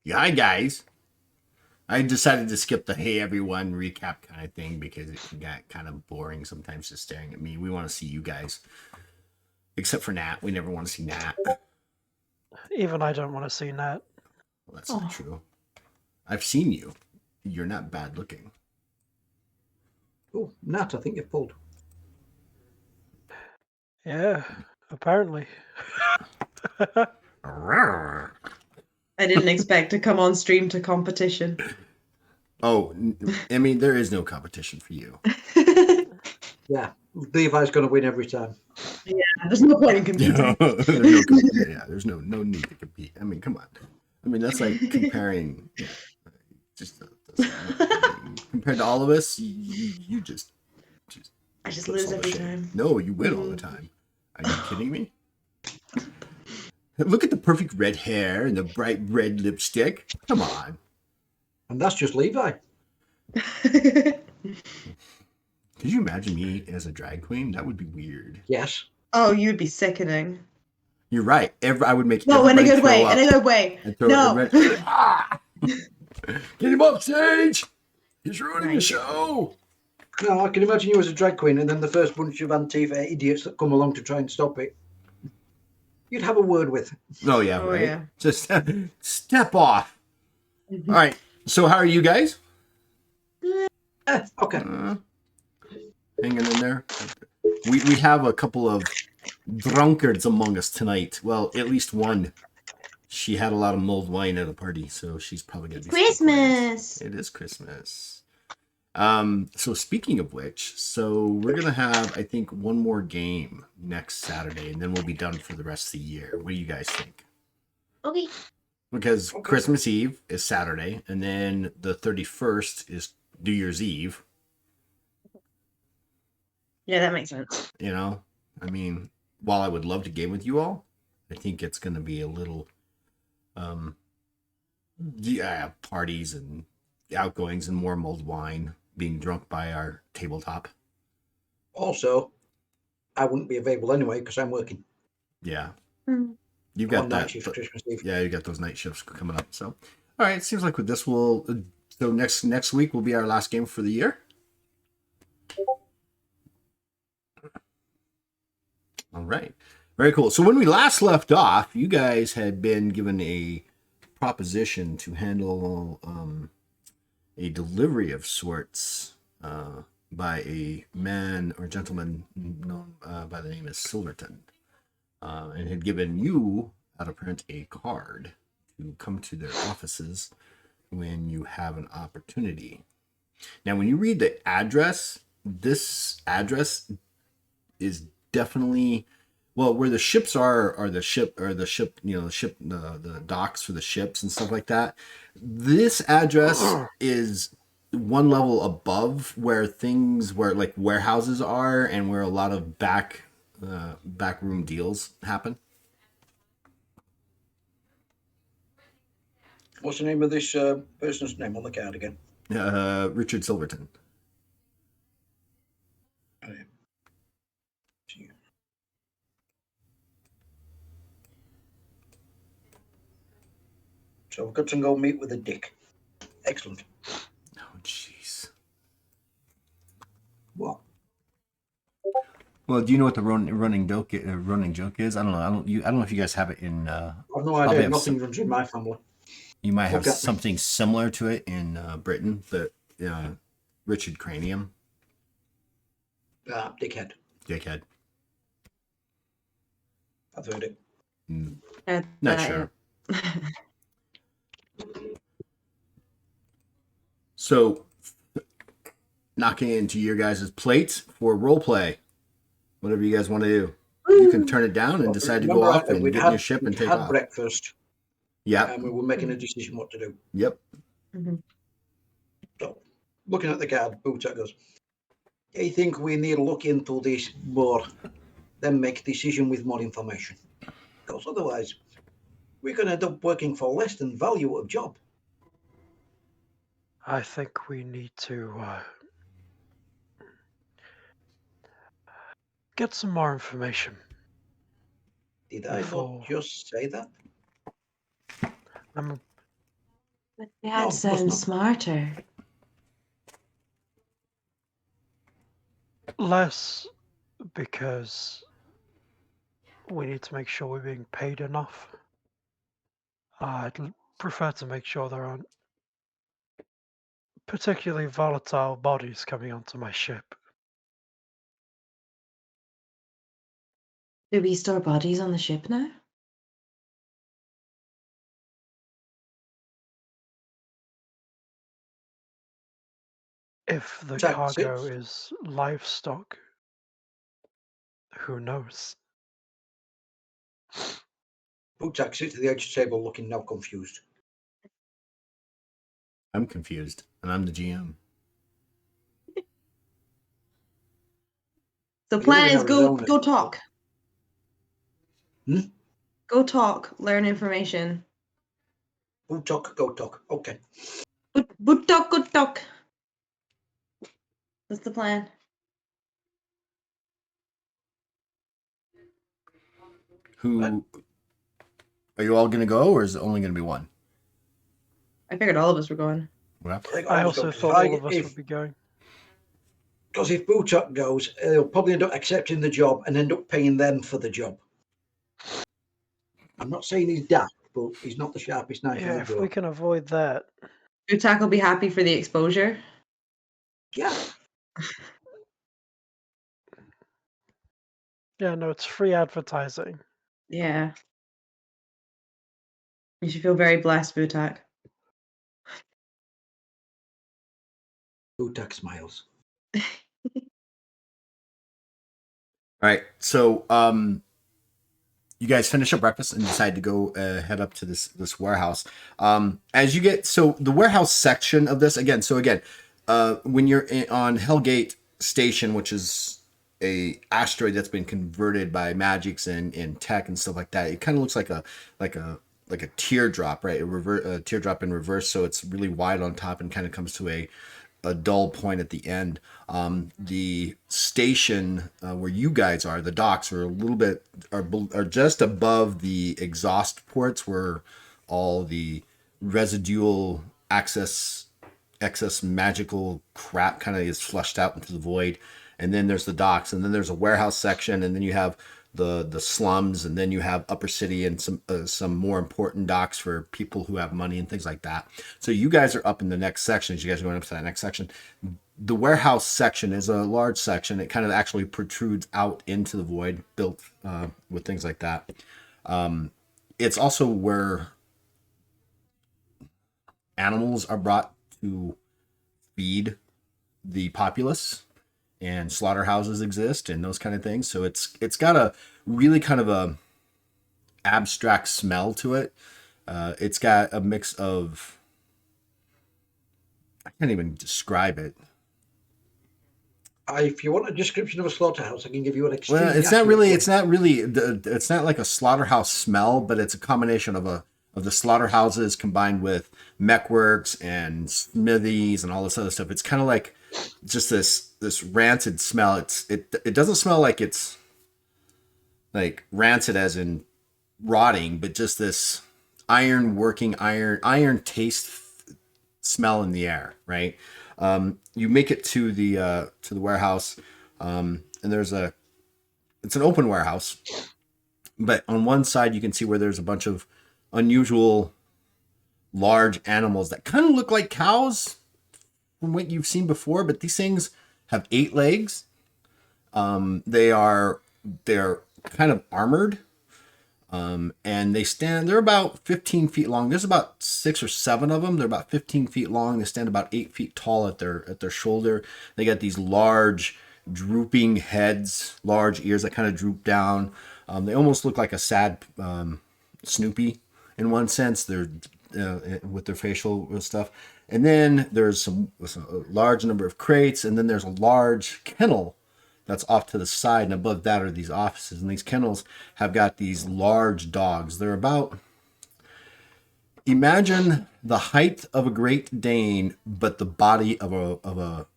Yeah, hi guys. I decided to skip the hey everyone recap kind of thing because it got kind of boring sometimes just staring at me. We want to see you guys. Except for Nat. We never want to see Nat. Well, Even I don't want to see Nat. that's not true. I've seen you. You're not bad looking. Oh, Nat, I think you've pulled. Yeah, apparently. Oh, I didn't expect to come on stream to competition. I mean, there is no competition for you. Yeah, Levi's going to win every time. There's no point in competing. There's no need to compete. I mean, come on. I mean, that's like comparing. Yeah, just compared to all of us, you just I just put lose us all to every shame. time. No, you win all the time. Are you kidding me? Look at the perfect red hair and the bright red lipstick. Come on. And that's just Levi. Could you imagine me as a drag queen? That would be weird. Yes. Oh, you'd be sickening. You're right. I would make No, in a everybody good throw way. up In a good way. and throw No. Ah! Get him up stage. He's ruining the Right. show. No, I can imagine you as a drag queen and then the first bunch of Antifa idiots that come along to try and stop it. You'd have a word with. Oh, yeah, Oh, right? yeah. Just step off. All right. So how are you guys? Okay. Hanging in there? We have a couple of drunkards among us tonight. Well, at least one. She had a lot of mulled wine at a party, so she's probably going to be Christmas. It is Christmas. So speaking of which, so we're going to have, I think, one more game next Saturday, and then we'll be done for the rest of the year. What do you guys think? Okay. Because Christmas Eve is Saturday, and then the 31st is New Year's Eve. Yeah, that makes sense. You know, I mean, while I would love to game with you all, I think it's going to be a little, parties and outgoings and more mulled wine, being drunk by our tabletop. Also, I wouldn't be available anyway because I'm working. Yeah. Mm. You've got on that. night shift Christmas Eve. Yeah, you got those night shifts coming up. So, all right. It seems like with this, so next week will be our last game for the year. All right. Very cool. So when we last left off, you guys had been given a proposition to handle a delivery of sorts by a man or gentleman known by the name of Silverton, and had given you, out of print, a card to come to their offices when you have an opportunity. Now, when you read the address, this address is definitely where the ships are the ship, the docks for the ships and stuff like that. This address is one level above where like warehouses are and where a lot of backroom deals happen. What's the name of this person's name on the card again? Richard Silverton. So we've got to go meet with a dick. Excellent. Oh, jeez. What? Well, do you know what the running joke is? I don't know. I don't know if you guys have it in. I've no idea. Nothing runs in my family. You might have something similar to it in Britain, but Richard Cranium. Dickhead. Dickhead. I've heard it. Not sure. So, knocking into your guys' plate for role play. Whatever you guys want to do. You can turn it down and decide to go off and get in your ship and take off. We had breakfast. Yeah. And we were making a decision what to do. Yep. Mm-hmm. So, looking at the card, Bootak goes, I think we need to look into this more, then make a decision with more information. Because otherwise, we're going to end up working for less than value of job. I think we need to get some more information. Did I not just say that? But the No, ad of course sounds not. smarter. Less because we need to make sure we're being paid enough. Prefer to make sure there aren't particularly volatile bodies coming onto my ship. Do we store bodies on the ship now? If the Check cargo six. is livestock, who knows? Butak sits at the edge of the table looking now confused. I'm confused, and I'm the GM. The You're plan in is go Arizona. talk. Hmm? Go talk. Learn information. Butak, go talk. Okay. But talk, go talk. That's the plan. Who are you all going to go, or is it only going to be one? I figured all of us were going. Well, I think I all of us also go. thought all of us would be going. Because if Butak goes, he'll probably end up accepting the job and end up paying them for the job. I'm not saying he's daft, but he's not the sharpest knife in Yeah, the if drawer. we can avoid that. Utak will be happy for the exposure. Yeah. Yeah, no, it's free advertising. Yeah. You should feel very blessed, Butak. Butak smiles. all right. So, you guys finish up breakfast and decide to go head up to this warehouse. As you get the warehouse section of this again. So again, when you're on Hellgate Station, which is a asteroid that's been converted by magics and tech and stuff like that, it kind of looks like a teardrop, right? A teardrop in reverse. So it's really wide on top and kind of comes to a dull point at the end. The station where you guys are, the docks, are a little bit are just above the exhaust ports where all the residual excess magical crap kind of is flushed out into the void. And then there's the docks, and then there's a warehouse section, and then you have the slums, and then you have Upper City and some more important docks for people who have money and things like that. So you guys are up in the next section. As you guys are going up to that next section, the warehouse section is a large section. It kind of actually protrudes out into the void, built with things like that. It's also where animals are brought to feed the populace, and slaughterhouses exist and those kind of things. So it's got a really kind of a abstract smell to it. It's got a mix of, I can't even describe it. If you want a description of a slaughterhouse, I can give you an extremely Well, it's not like a slaughterhouse smell, but it's a combination of the slaughterhouses combined with mechworks and smithies and all this other stuff. It's kind of like just this rancid smell. It doesn't smell like it's like rancid as in rotting, but just this iron taste smell in the air, right? You make it to the warehouse, and it's an open warehouse, but on one side you can see where there's a bunch of unusual large animals that kind of look like cows from what you've seen before, but these things have 8 legs. They're kind of armored. And they're about 15 feet long. There's about 6 or 7 of them. They're about 15 feet long. They stand about 8 feet tall at their shoulder. They got these large drooping heads, large ears that kind of droop down. They almost look like a sad Snoopy in one sense. They're with their facial stuff. And then there's a large number of crates, and then there's a large kennel that's off to the side, and above that are these offices. And these kennels have got these large dogs. They're about, imagine the height of a Great Dane, but the body of a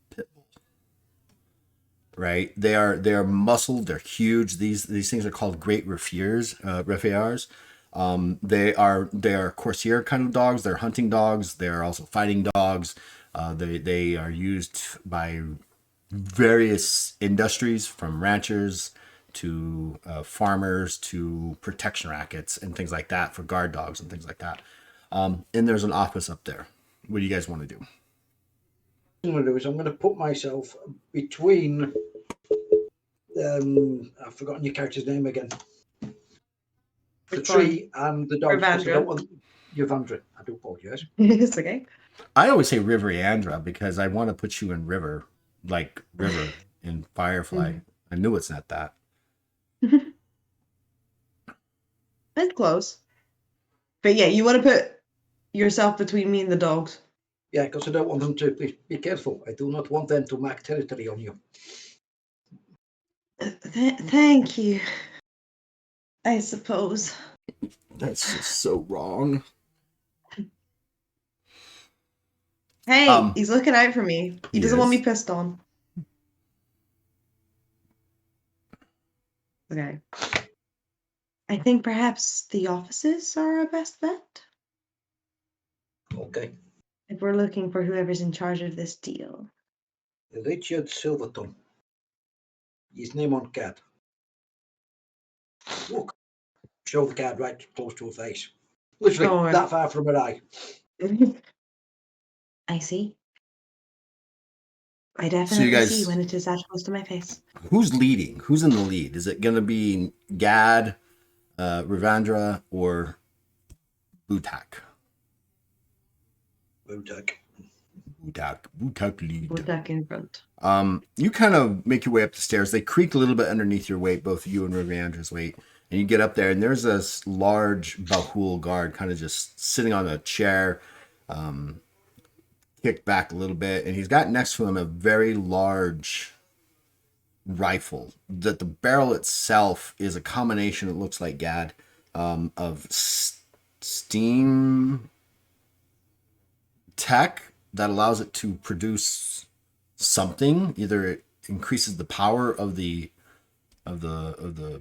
pit bull. Right? They are muscled. They're huge. These things are called Great Raffiers. They are Corsair kind of dogs. They're hunting dogs. They're also fighting dogs. They are used by various industries, from ranchers to farmers to protection rackets and things like that, for guard dogs and things like that. And there's an office up there. What do you guys want to do? What I'm going to do is I'm going to put myself between. I've forgotten your character's name again. The Which tree and the dog. 'cause I Rivandra. don't want Yvandra. I do apologise. It's okay. I always say River Andra because I want to put you in River, like River in Firefly. I knew it's not that. It's close. But yeah, you want to put yourself between me and the dogs. Yeah, because I don't want them to be careful. I do not want them to mark territory on you. Thank you. I suppose. That's just so wrong. Hey, he's looking out for me. He doesn't want Yes. me pissed on. Okay. I think perhaps the offices are our best bet Okay. if we're looking for whoever's in charge of this deal. Richard Silverton. His name on card. Look. Show the card right close to her face. Literally Oh, that far from her eye. I see. I definitely guys- see when it is that close to my face. Who's leading? Who's in the lead? Is it going to be Gad, Rivandra, or Butak? Butak. Butak lead. Put that in front. You kind of make your way up the stairs. They creak a little bit underneath your weight, both you and Rivandra's weight. And you get up there, and there's this large Bahul guard kind of just sitting on a chair, kicked back a little bit. And he's got next to him a very large rifle. That the barrel itself is a combination, it looks like, Gad, of steam tech that allows it to produce something. Either it increases the power of the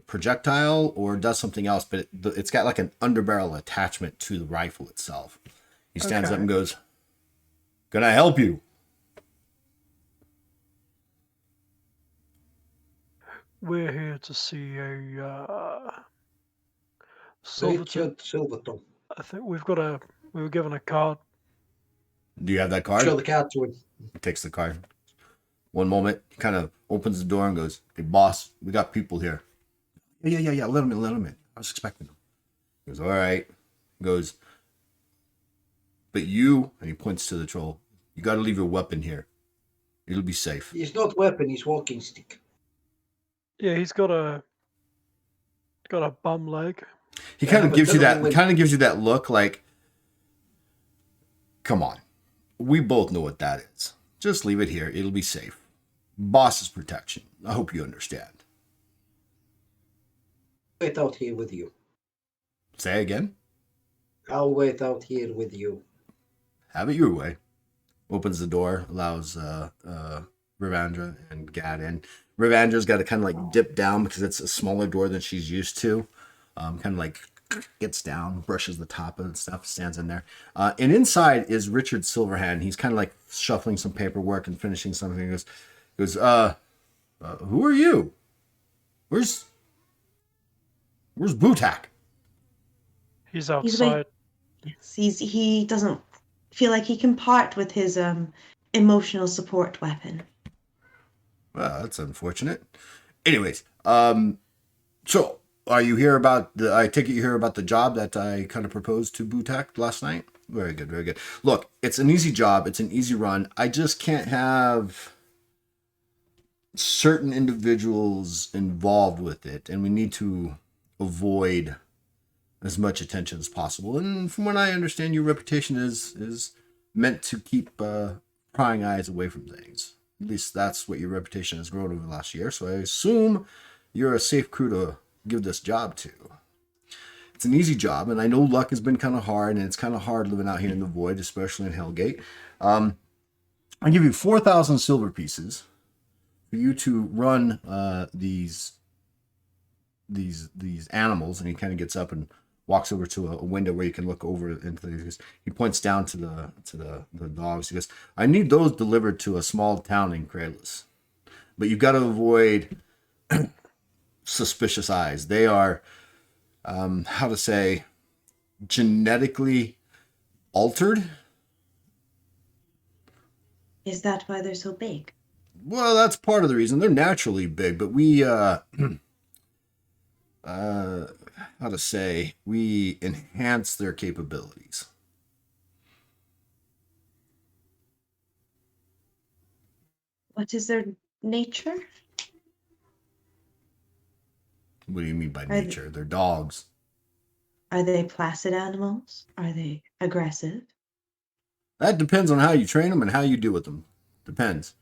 projectile or does something else, but it's got like an underbarrel attachment to the rifle itself. He stands up and goes, "Can I help you?" We're here to see a Silverton. Richard Silverton. I think we were given a card. Do you have that card? Show the card to him. He takes the card. One moment, he kind of opens the door and goes, "Hey, boss, we got people here." Yeah. Let him in. I was expecting him. He goes, "All right." He goes, "But you," and he points to the troll, "you got to leave your weapon here. It'll be safe." He's not weapon, he's walking stick. Yeah, he's got a bum leg. He kind of but gives you then that. Kind of gives you that look like, "Come on, we both know what that is. Just leave it here. It'll be safe. Boss's protection. I hope you understand." Wait out here with you. Say again. I'll wait out here with you. Have it your way. Opens the door, allows Rivandra and Gad in. Rivandra's got to kind of like dip down because it's a smaller door than she's used to. Kind of like gets down, brushes the top of it and stuff, stands in there. And inside is Richard Silverhand. He's kind of like shuffling some paperwork and finishing something. He goes, "Who are you? Where's Butak?" He's He's outside. Yes, he doesn't feel like he can part with his emotional support weapon. Well, that's unfortunate. Anyways, so are you here about I take it you hear about the job that I kind of proposed to Butak last night? Very good, very good. Look, it's an easy job. It's an easy run. I just can't have certain individuals involved with it, and we need to avoid as much attention as possible. And from what I understand, your reputation is meant to keep prying eyes away from things. At least that's what your reputation has grown over the last year. So I assume you're a safe crew to give this job to. It's an easy job, and I know luck has been kind of hard, and it's kind of hard living out here in the void, especially in Hellgate. I'll give you 4,000 silver pieces for you to run these animals, and he kind of gets up and walks over to a window where you can look over into the, he points down to the dogs. He goes, I need those delivered to a small town in Kralis. But you've got to avoid suspicious eyes. They are, how to say, genetically altered. Is that why they're so big? Well, that's part of the reason. They're naturally big, but we, how to say, we enhance their capabilities. What is their nature? What do you mean by Are nature? They're dogs. Are they placid animals? Are they aggressive? That depends on how you train them and how you deal with them. Depends.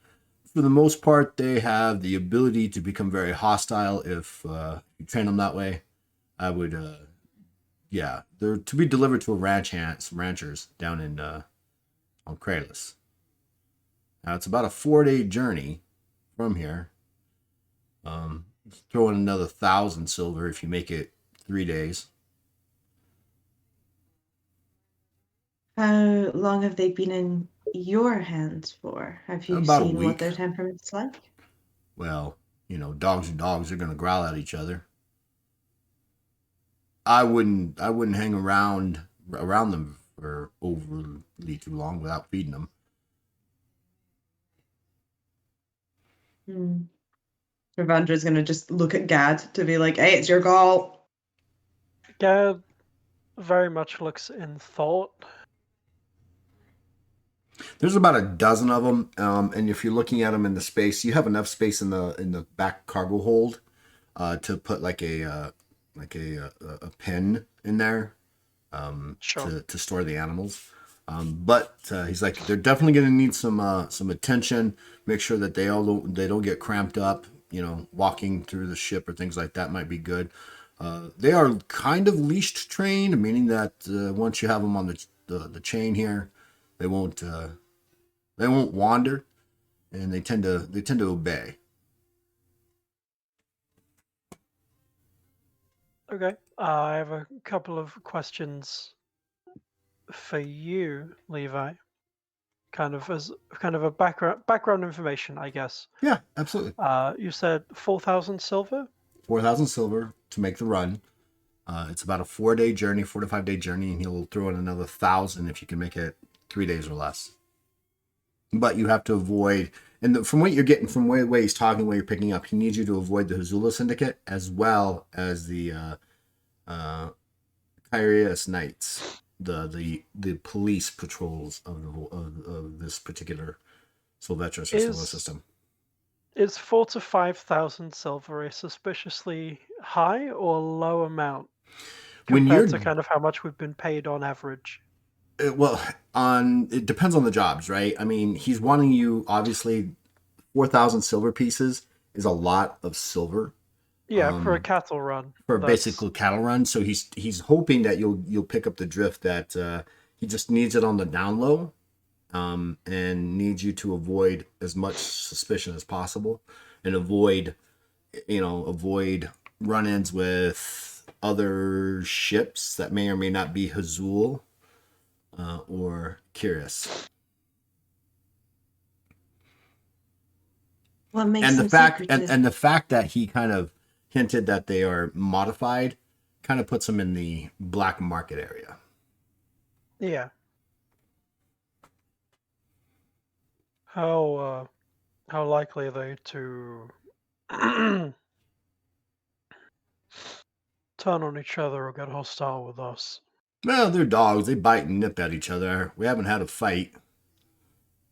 For the most part, they have the ability to become very hostile if you train them that way. I would, yeah, they're to be delivered to a some ranchers down in on Kralis. Now it's about a 4-day journey from here. Throw in another 1,000 silver if you make it 3 days. How long have they been in your hands for? Have you About a seen what week. their temperament's like? Well, you know, dogs are dogs. They're gonna growl at each other. I wouldn't hang around them for overly too long without feeding them. Ravandra's gonna just look at Gad to be like, hey, it's your call. Gad very much looks in thought. There's about a dozen of them, and if you're looking at them in the space, you have enough space in the back cargo hold to put like a pen in there Sure. to store the animals. But he's like, they're definitely going to need some attention. Make sure that they don't get cramped up. You know, walking through the ship or things like that might be good. They are kind of leashed trained, meaning that once you have them on the chain here, they won't wander, and they tend to obey. Okay. I have a couple of questions for you, Levi. Kind of a background information, I guess. Yeah, absolutely. You said 4,000 silver. 4,000 silver to make the run. It's about a 4-day journey, 4 to 5 day journey, and he'll throw in another 1,000 if you can make it 3 days or less. But you have to avoid, and from what you're getting from where he's talking, where you're picking up, he needs you to avoid the Hazula Syndicate as well as the Kyrios Knights, the police patrols of this particular Sylvetris or solar system. Is 4,000 to 5,000 silver a suspiciously high or low amount compared to kind of how much we've been paid on average? It depends on the jobs, right? I mean, he's wanting you, obviously, 4,000 silver pieces is a lot of silver. Yeah, for a cattle run. For a basic cattle run. So he's hoping that you'll pick up the drift that he just needs it on the down low, and needs you to avoid as much suspicion as possible, and avoid run-ins with other ships that may or may not be Hazul or Curious. What makes And them the fact secretive? and the fact that he kind of hinted that they are modified kind of puts them in the black market area. Yeah. How likely are they to turn on each other or get hostile with us? Well, they're dogs. They bite and nip at each other. We haven't had a fight.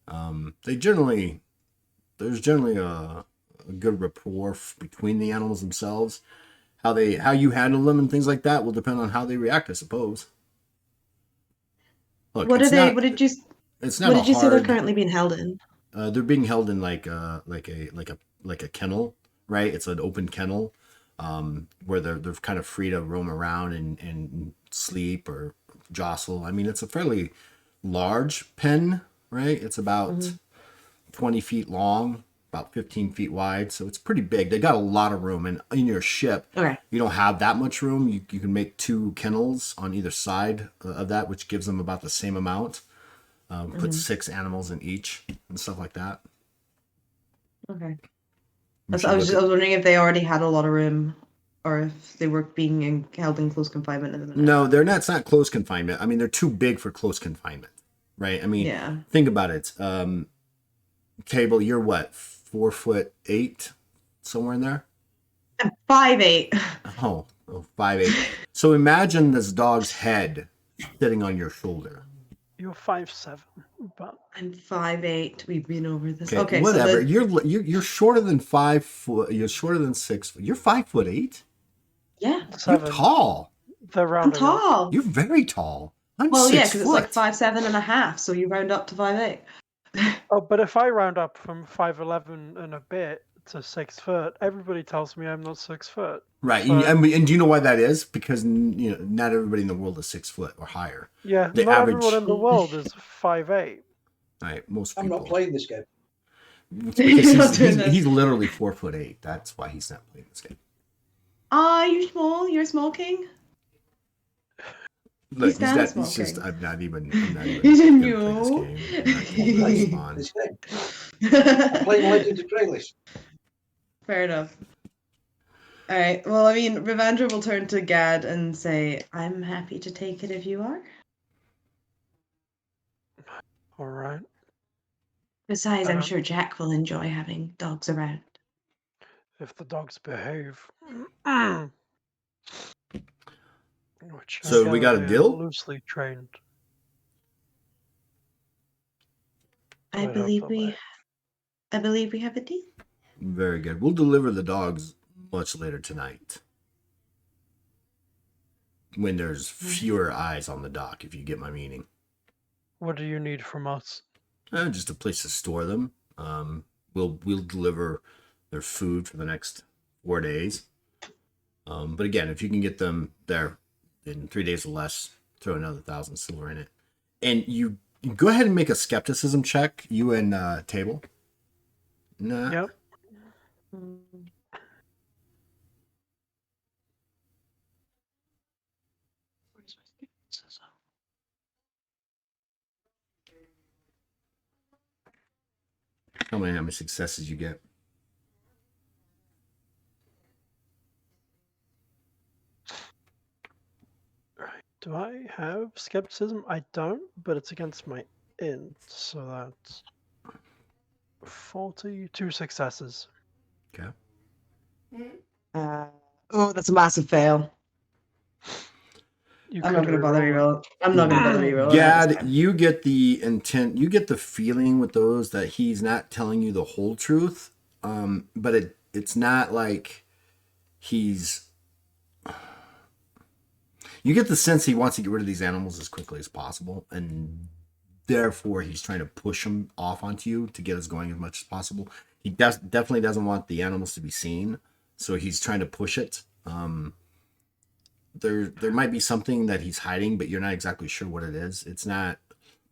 There's generally a good rapport between the animals themselves. How you handle them and things like that will depend on how they react, I suppose. Look, What did you say they're currently being held in? They're being held in like a kennel, right? It's an open kennel, where they're kind of free to roam around and sleep or jostle. I mean, it's a fairly large pen, right? It's about 20 feet long about 15 feet wide, so it's pretty big. They got a lot of room, and in your ship, Okay. you don't have that much room. You can make 2 kennels on either side of that, which gives them about the same amount. Put 6 animals in each and stuff like that. Okay. You So I was should look wondering if they already had a lot of room, or if they were being held in close confinement at the minute. No, they're not. It's not close confinement. I mean, they're too big for close confinement, right? I mean, Yeah. think about it. Table, you're what, 4'8", somewhere in there? I'm 5'8". Oh, 5'8". So imagine this dog's head sitting on your shoulder. You're 5'7", but I'm 5'8". We've been over this. Okay, Okay, whatever. so You're shorter than 5 foot. You're shorter than 6 foot. You're 5'8". yeah, You're 7. tall. They're I'm rounding up. tall. You're very tall. I'm Well, 6 yeah, because it's like foot. 5'7.5", so you round up to 5'8". Oh, but if I round up from 5'11" and a bit to 6 foot, everybody tells me I'm not 6 foot. Right, So- and do you know why that is? Because not everybody in the world is 6 foot or higher. Yeah, The not average- everyone in the world is 5'8". Right, most I'm people. not playing this game. Because You're not doing he's, that. he's literally 4'8". That's why he's not playing this game. You're small. You're a small king. Look, he's down not. small He's just. king. I'm not even. He's a gonna mule. play this game. I'm not Playing gonna this respond. game. I'm playing Legend of Trailers. Fair enough. All right. Well, I mean, Revandra will turn to Gad and say, "I'm happy to take it if you are." All right. Besides, I'm Uh-huh. sure Jack will enjoy having dogs around. If the dogs behave. Which I So we got a gather they are deal? Loosely trained. I hope believe they'll we. behave. I believe we have a deal. Very good. We'll deliver the dogs much later tonight, when there's fewer eyes on the dock. If you get my meaning. What do you need from us? Just a place to store them. We'll deliver their food for the next 4 days. But again, if you can get them there in 3 days or less, throw another 1,000 silver in it. And you go ahead and make a skepticism check. You and Table. Nah. Yep. Tell me how many successes you get. Right. Do I have skepticism? I don't, but it's against my int, so that's 42 successes. Okay. That's a massive fail. You I'm not could going to bother reroll it. reroll. I'm not going to bother reroll. Gad, you get the intent, you get the feeling with those that he's not telling you the whole truth. But it's not like he's. You get the sense he wants to get rid of these animals as quickly as possible, and therefore he's trying to push them off onto you to get us going as much as possible. He definitely doesn't want the animals to be seen, so he's trying to push it. There might be something that he's hiding, but you're not exactly sure what it is. It's not.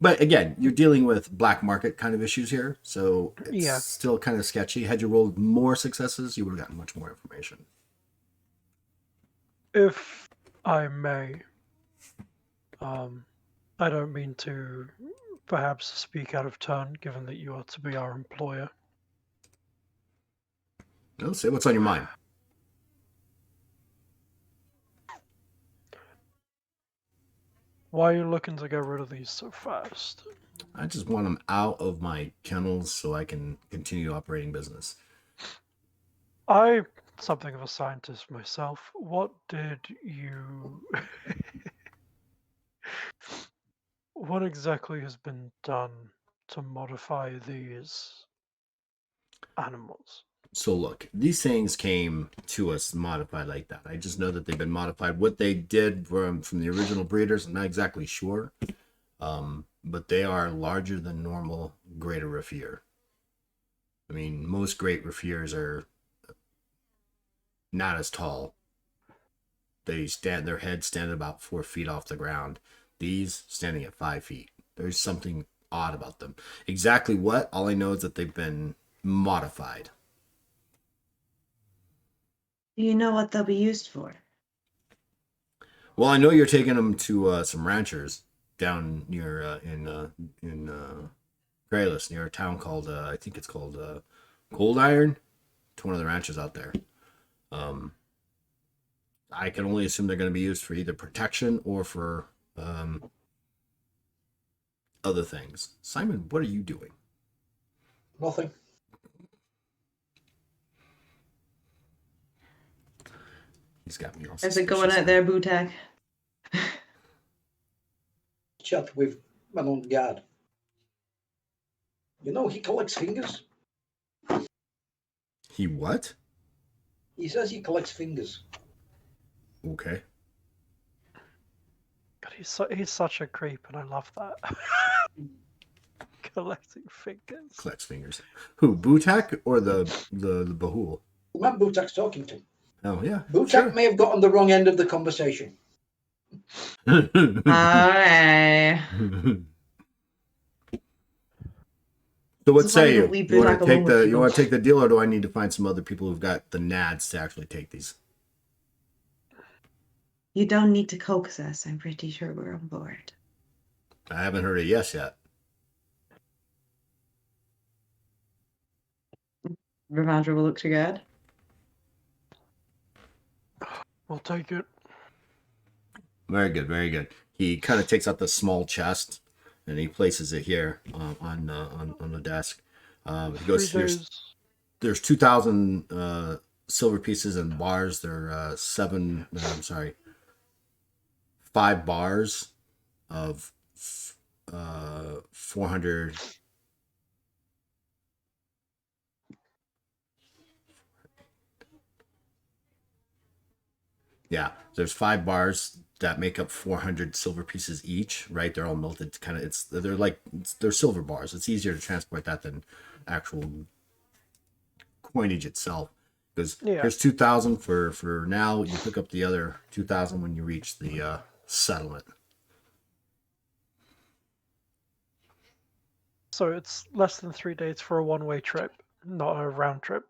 But again, you're dealing with black market kind of issues here, so it's still kind of sketchy. Had you rolled more successes, you would have gotten much more information. If I may, I don't mean to perhaps speak out of turn, given that you are to be our employer. No, say what's on your mind. Why are you looking to get rid of these so fast? I just want them out of my kennels so I can continue operating business. I'm something of a scientist myself. What did you... What exactly has been done to modify these animals? So look, these things came to us modified like that. I just know that they've been modified. What they did from the original breeders, I'm not exactly sure. But they are larger than normal greater Raffier. I mean, most great Raffiers are not as tall. Their heads stand about 4 feet off the ground. These standing at 5 feet. There's something odd about them. Exactly what? All I know is that they've been modified. Do you know what they'll be used for? Well, I know you're taking them to some ranchers down near in Grayless, near a town called I think it's called Cold Iron. To one of the ranchers out there. I can only assume they're going to be used for either protection or for other things. Simon, what are you doing? Nothing. He's got me all How's it going out there, Butak? Chat with man on guard. You know, he collects fingers. He what? He says he collects fingers. Okay. God, he's such a creep, and I love that. Collecting fingers. Collects fingers. Who, Butak or the Bahul? The man Butak's talking to. Oh, yeah. Butak may have got on the wrong end of the conversation. Alright. So what So say why you? don't we You want Butak to take along with the you? want to take the deal, or do I need to find some other people who've got the nads to actually take these? You don't need to coax us. I'm pretty sure we're on board. I haven't heard a yes yet. Ravandra will look to God. We'll take it. Very good, very good. He kind of takes out the small chest and he places it here on the desk. He goes, 3 days. there's 2,000 silver pieces and bars. There are 5 bars of 400. Yeah, there's 5 bars that make up 400 silver pieces each, right? They're all melted. They're silver bars. It's easier to transport that than actual coinage itself. Because here's 2,000 for now. You pick up the other 2,000 when you reach the settlement. So it's less than 3 days for a one-way trip, not a round trip.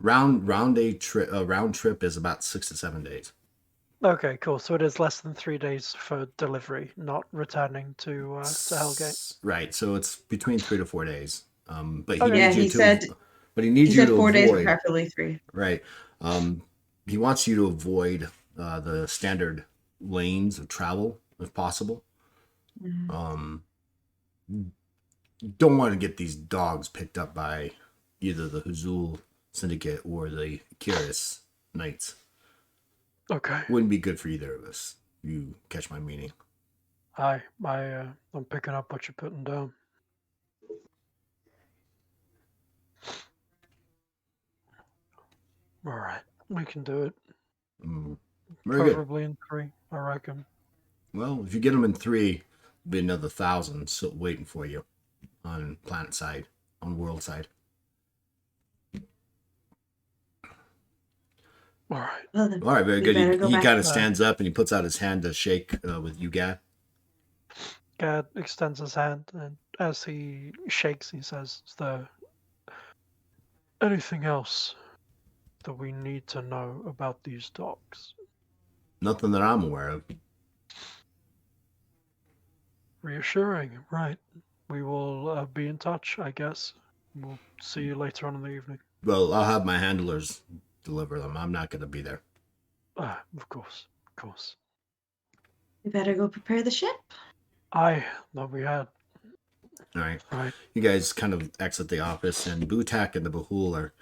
Round trip is about 6 to 7 days. Okay, cool. So it is less than 3 days for delivery, not returning to Hellgate. Right. So it's between 3 to 4 days. But he Okay. needs Yeah, you he to. said- But he needs He you said to 4 days, but avoid. preferably 3. Right. He wants you to avoid the standard lanes of travel if possible. Mhm. You don't want to get these dogs picked up by either the Huzul Syndicate or the Kiris Knights. Okay. Wouldn't be good for either of us. You catch my meaning. I'm picking up what you're putting down. All right, we can do it. Very good. Preferably in 3, I reckon. Well, if you get them in 3, there'll be another 1,000 still waiting for you on planet side, on world side. All right. Well, then, All right, very we good. better go He back. kind of stands up and he puts out his hand to shake with you, Gad. Gad extends his hand, and as he shakes, he says, "Is there anything else that we need to know about these dogs?" Nothing that I'm aware of. Reassuring, right? We will be in touch, I guess. We'll see you later on in the evening. Well, I'll have my handlers deliver them. I'm not going to be there. Of course, of course. We better go prepare the ship. I thought we had. All right. Right. You guys kind of exit the office, and Butak and the Bahul are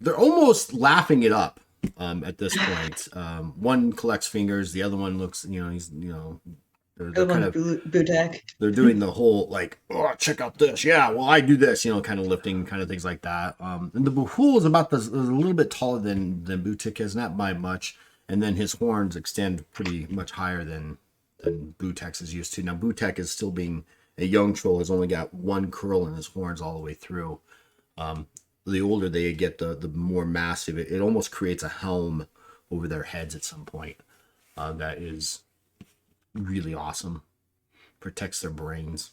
they're almost laughing it up at this point. One collects fingers, the other one looks, they're kind of Butak. they're doing the whole like, oh, check out this. Yeah, well, I do this, kind of lifting, kind of things like that. And the Bahul is is a little bit taller than Butak is, not by much. And then his horns extend pretty much higher than Butak's is used to. Now, Butak is still being a young troll, has only got one curl in his horns all the way through. The older they get, the more massive. It almost creates a helm over their heads at some point. That is really awesome. Protects their brains.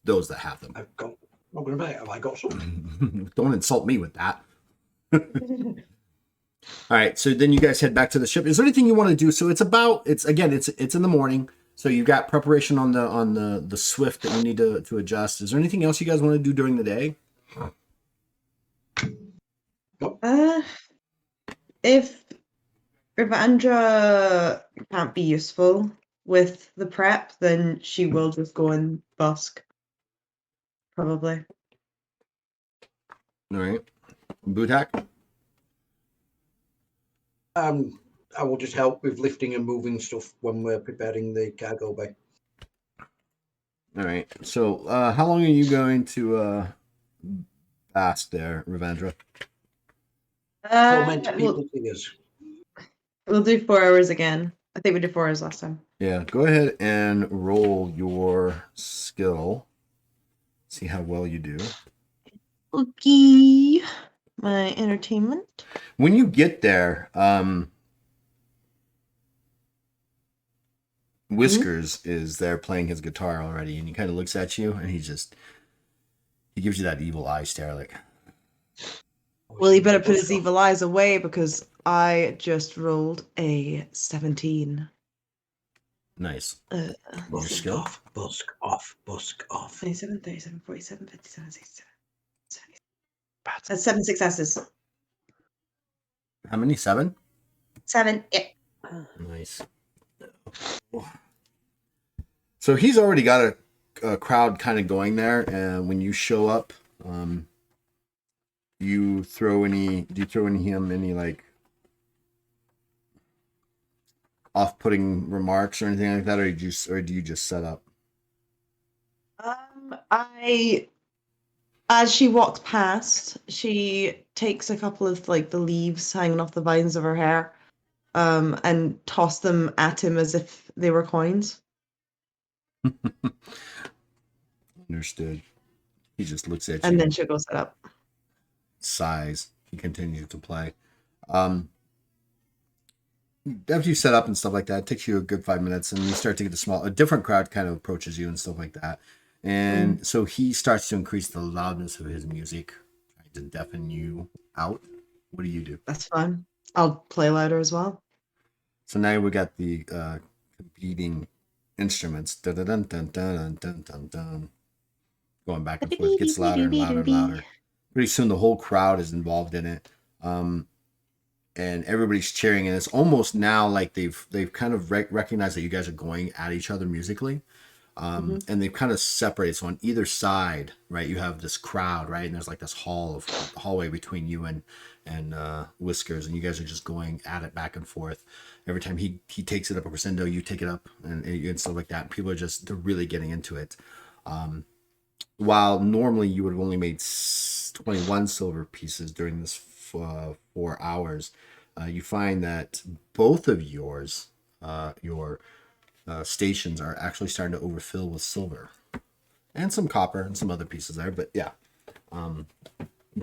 those that have them. I've got. Not going to bet. Have I got some? Don't insult me with that. All right, so then you guys head back to the ship. Is there anything you want to do? So it's in the morning. So you've got preparation on the Swift that you need to adjust. Is there anything else you guys want to do during the day? If Rivandra can't be useful with the prep, then she will just go and busk. Probably. All right, Butak. I will just help with lifting and moving stuff when we're preparing the cargo bay. All right. So how long are you going to fast there, Rivandra? Torment people figures. We'll do 4 hours again. I think we did 4 hours last time. Yeah. Go ahead and roll your skill. See how well you do. Okay. My entertainment. When you get there, Whiskers is there playing his guitar already, and he kind of looks at you, and he gives you that evil eye stare, like. Well, he better put his evil eyes away because I just rolled a 17. Nice. Uh, Your Busk skill? off, busk off, busk off. 27, 37, 47, 57, 67, 70. Bad. That's 7 successes. How many? 7? 7, yeah. Nice. So he's already got a crowd kind of going there, and when you show up, do you throw him any like off-putting remarks or anything like that, or do you just set up? As she walks past, she takes a couple of like the leaves hanging off the vines of her hair, and toss them at him as if they were coins. Understood. He just looks at you. And then she'll go set up. Sighs. He continues to play. After you set up and stuff like that, it takes you a good 5 minutes, and you start to get a different crowd kind of approaches you and stuff like that. And so he starts to increase the loudness of his music, trying to deafen you out. What do you do? That's fine. I'll play louder as well. So now we got the competing instruments. Dun, dun, dun, dun, dun, dun, dun, dun. Going back and forth. It gets louder and louder and louder. Pretty soon the whole crowd is involved in it. And everybody's cheering, and it's almost now like they've kind of recognized that you guys are going at each other musically. And they've kind of separated. So on either side, right, you have this crowd, right, and there's like this hallway between you and Whiskers, and you guys are just going at it back and forth. Every time he takes it up a crescendo, you take it up, and stuff like that. And people they're really getting into it. While normally you would have only made 21 silver pieces during this 4 hours, you find that both of your stations are actually starting to overfill with silver and some copper and some other pieces there. But yeah, you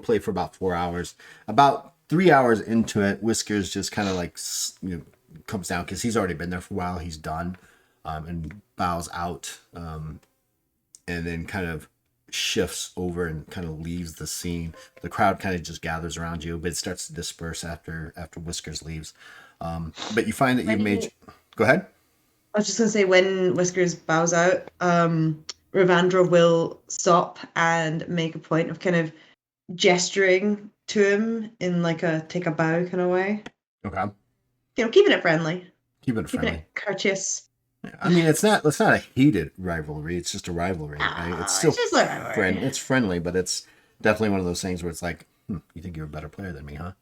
play for about 4 hours. About 3 hours into it, Whiskers just kind of like comes down because he's already been there for a while. He's done, and bows out, and then kind of shifts over and kind of leaves the scene. The crowd kind of just gathers around you, but it starts to disperse after Whiskers leaves. But you find that you've made. Go ahead. I was just going to say, when Whiskers bows out, Rivandra will stop and make a point of kind of gesturing to him in like take a bow kind of way. Okay. Keeping it friendly. Keeping it courteous. I mean, it's not a heated rivalry. It's just a rivalry. Right? It's still just a rivalry. It's friendly, but it's definitely one of those things where it's like, you think you're a better player than me, huh?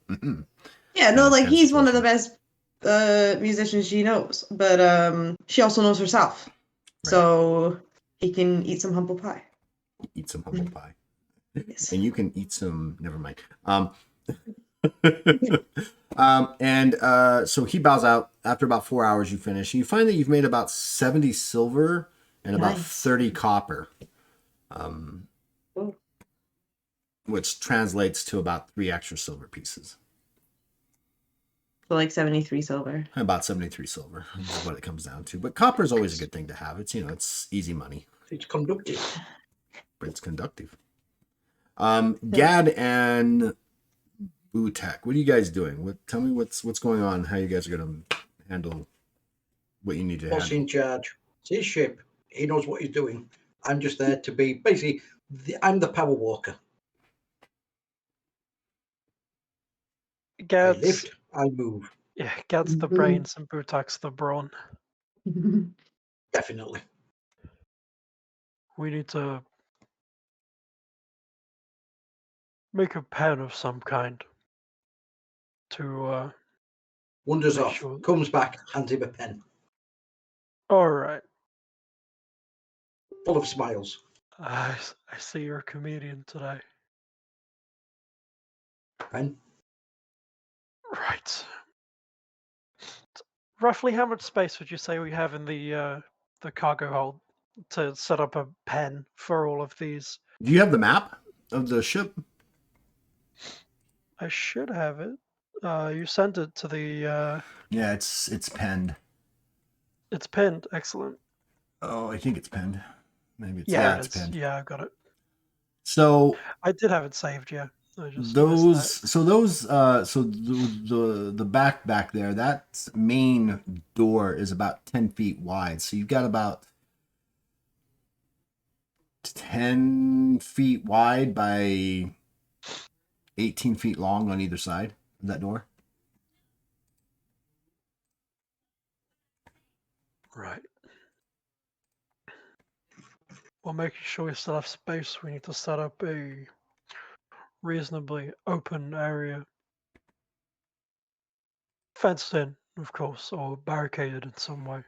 Yeah, no, like he's one of the best musicians she knows, but she also knows herself, right. So he can eat some humble pie. Eat some humble pie. Yes. And you can eat some. Never mind. So he bows out after about 4 hours. You finish, and you find that you've made about 70 silver and about 30 copper, which translates to about 3 extra silver pieces. So like 73 silver. About 73 silver is what it comes down to. But copper is always a good thing to have. It's it's easy money. It's conductive. It's conductive. Gad and Butek, what are you guys doing? Tell me what's going on. How you guys are gonna handle what you need to Boss handle. in charge. It's his ship. He knows what he's doing. I'm just there to be basically. I'm the power walker. I Gad's lift. I move. Gad's the Mhm. brains and Butak's the brawn. Definitely. We need to make a pen of some kind to Wanders make off. sure. Comes back. Hands him a pen. All right. Full of smiles. I see you're a comedian today. Pen. Right. Roughly how much space would you say we have in the cargo hold to set up a pen for all of these? Do you have the map of the ship? I should have it. You sent it to the. Yeah, it's penned. It's pinned. Excellent. Oh, I think it's penned. Maybe it's Yeah, it's it is. penned. Yeah, I got it. So I did have it saved. Yeah, I just the back there, that main door is about 10 feet wide. So you've got about 10 feet wide by 18 feet long on either side of that door. Right. Well, making sure we still have space, we need to set up a reasonably open area. Fenced in, of course, or barricaded in some way.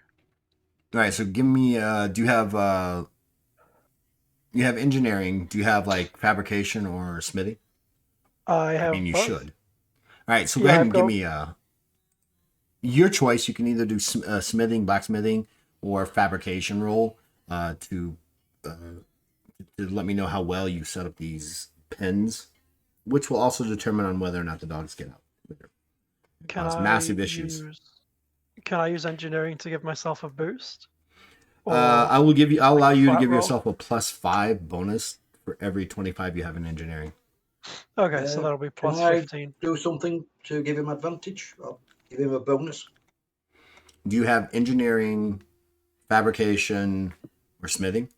All right, so give me do you have engineering? Do you have like fabrication or smithing? I have I mean, you both. should. All right, so go Yeah, ahead I've and give got- me your choice. You can either do smithing, blacksmithing, or fabrication roll to let me know how well you set up these pens, which will also determine on whether or not the dogs get out. Can Cause I massive issues. Can I use engineering to give myself a boost? Or I'll allow like a you to flat give roll? yourself a +5 bonus for every 25 you have in engineering. okay, so that'll be plus Can I 15. do something to give him advantage? Or give him a bonus? Do you have engineering, fabrication, or smithing?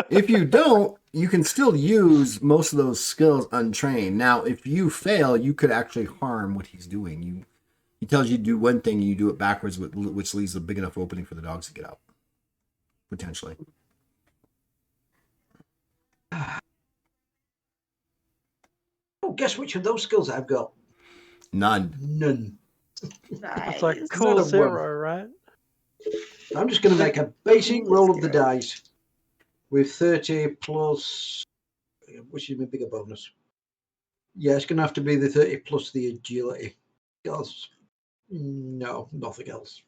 If you don't, you can still use most of those skills untrained. Now, if you fail, you could actually harm what he's doing. He tells you to do one thing, you do it backwards, which leaves a big enough opening for the dogs to get out. Potentially. Oh, guess which of those skills I've got? None. None. It's like Nice. cool Not a one. zero, right? I'm just going to make a basic Cool roll of the zero. dice with 30 plus, which is my bigger bonus. Yeah, it's going to have to be the 30 plus the agility. Because, no, nothing else.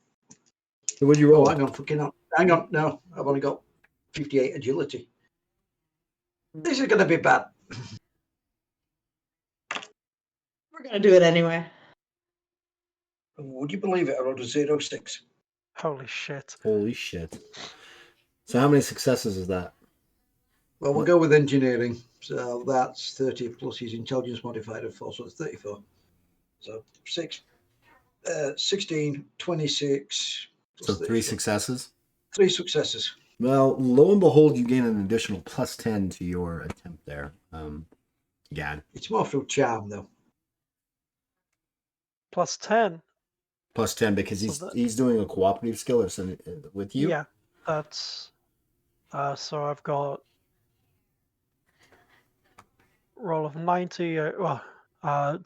So what'd you Oh, roll? hang on, fucking up. Hang on, no, I've only got 58 agility. This is going to be bad. We're gonna do it anyway. Would you believe it? I rolled a 0.6. Holy shit. Holy shit. So how many successes is that? Well, we'll go with engineering. So that's 30 plus his intelligence modifier of 4, so it's 34. So 16, 26. So plus 3 34. successes? 3 successes. Well, lo and behold, you gain an additional +10 to your attempt there, Gad. It's more through charm, though. Plus 10. +10 because he's doing a cooperative skill or something with you. Yeah, that's. So I've got roll of 90.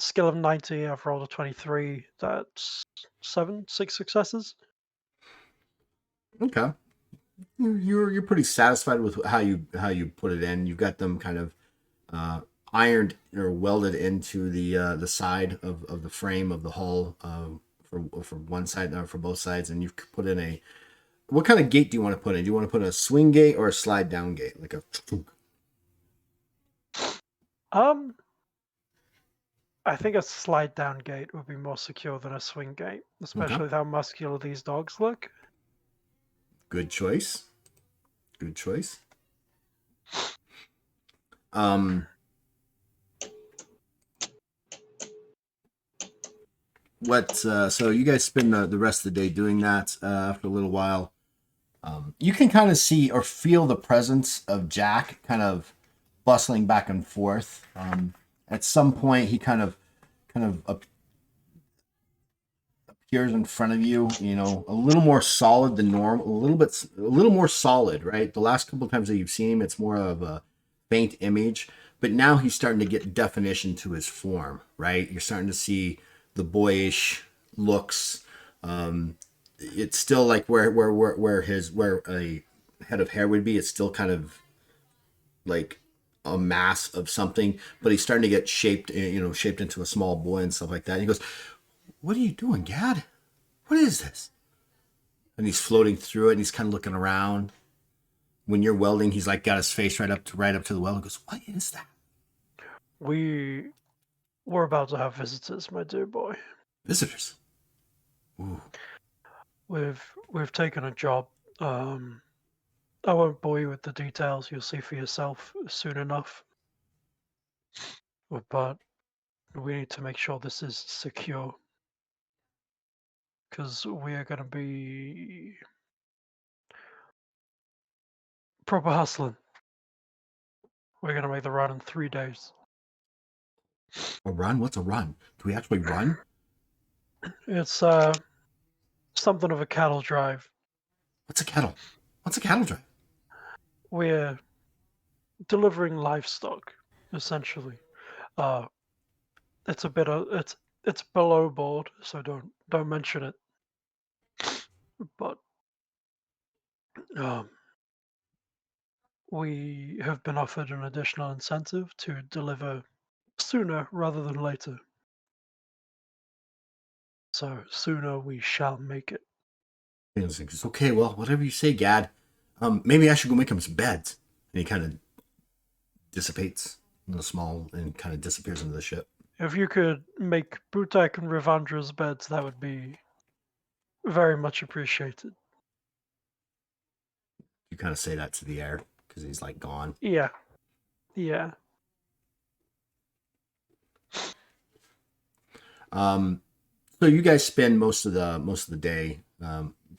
Skill of 90. I've rolled a 23. That's 6 successes. Okay. You're pretty satisfied with how you put it in. You've got them kind of ironed or welded into the side of the frame of the hull for one side or for both sides, and you've put in what kind of gate do you want to put in? Do you want to put a swing gate or a slide down gate, like a? I think a slide down gate would be more secure than a swing gate, especially with how muscular these dogs look. Good choice. Good choice. So you guys spend the rest of the day doing that. After a little while, you can kind of see or feel the presence of Jack kind of bustling back and forth. At some point, he kind of appears in front of you, a little more solid than normal, a little more solid, right? The last couple of times that you've seen him, it's more of a faint image, but now he's starting to get definition to his form, right? You're starting to see the boyish looks. It's still like where a head of hair would be. It's still kind of like a mass of something, but he's starting to get shaped into a small boy and stuff like that. And he goes, "What are you doing, Gad? What is this?" And he's floating through it, and he's kind of looking around. When you're welding, he's like got his face right up to the weld and goes, "What is that?" We're about to have visitors, my dear boy. Visitors. Ooh. We've taken a job. I won't bore you with the details. You'll see for yourself soon enough. But we need to make sure this is secure, because we are going to be proper hustling. We're going to make the run in 3 days. A run? What's a run? Do we actually run? It's something of a cattle drive. What's a cattle? What's a cattle drive? We're delivering livestock, essentially. It's a bit of it's below board, so don't mention it. But we have been offered an additional incentive to deliver sooner rather than later. So sooner we shall make it. It's okay. Well, whatever you say, Gad. Maybe I should go make him some beds. And he kind of dissipates in the small and kind of disappears into the ship. If you could make Butak and Rivandra's beds, that would be very much appreciated. You kind of say that to the air because he's like gone. Yeah. So you guys spend most of the day,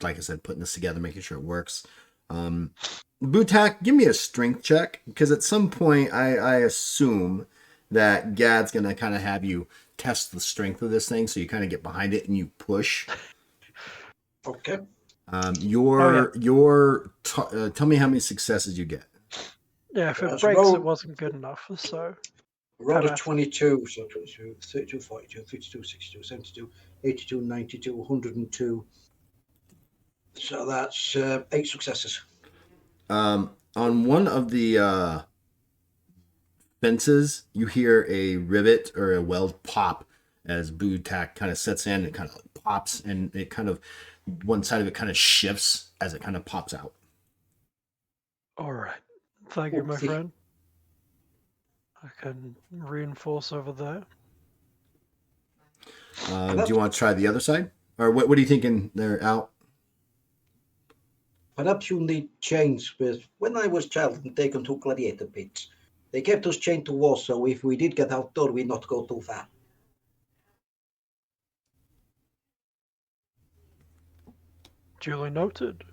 like I said, putting this together, making sure it works. Butak, give me a strength check, because at some point I assume that Gad's gonna kind of have you test the strength of this thing, so you kind of get behind it and you push. Okay. Tell me how many successes you get. Yeah, if it That's breaks, roll. it wasn't good enough. So Rolled a Kinda. 22, so 22, 32, 42, 52, 62, 72, 82, 92, 102. So that's 8 successes. On one of the fences, you hear a rivet or a weld pop as Butak kind of sets in. It kind of pops, and it kind of one side of it kind of shifts as it kind of pops out. all right. Thank you, my Oopsie. friend. I can reinforce over there. Do you want to try the other side, or what are you thinking? They're out. Perhaps you need chains, but when I was child and taken to gladiator pits, they kept us chained to walls, so if we did get outdoor, we'd not go too far. Duly noted.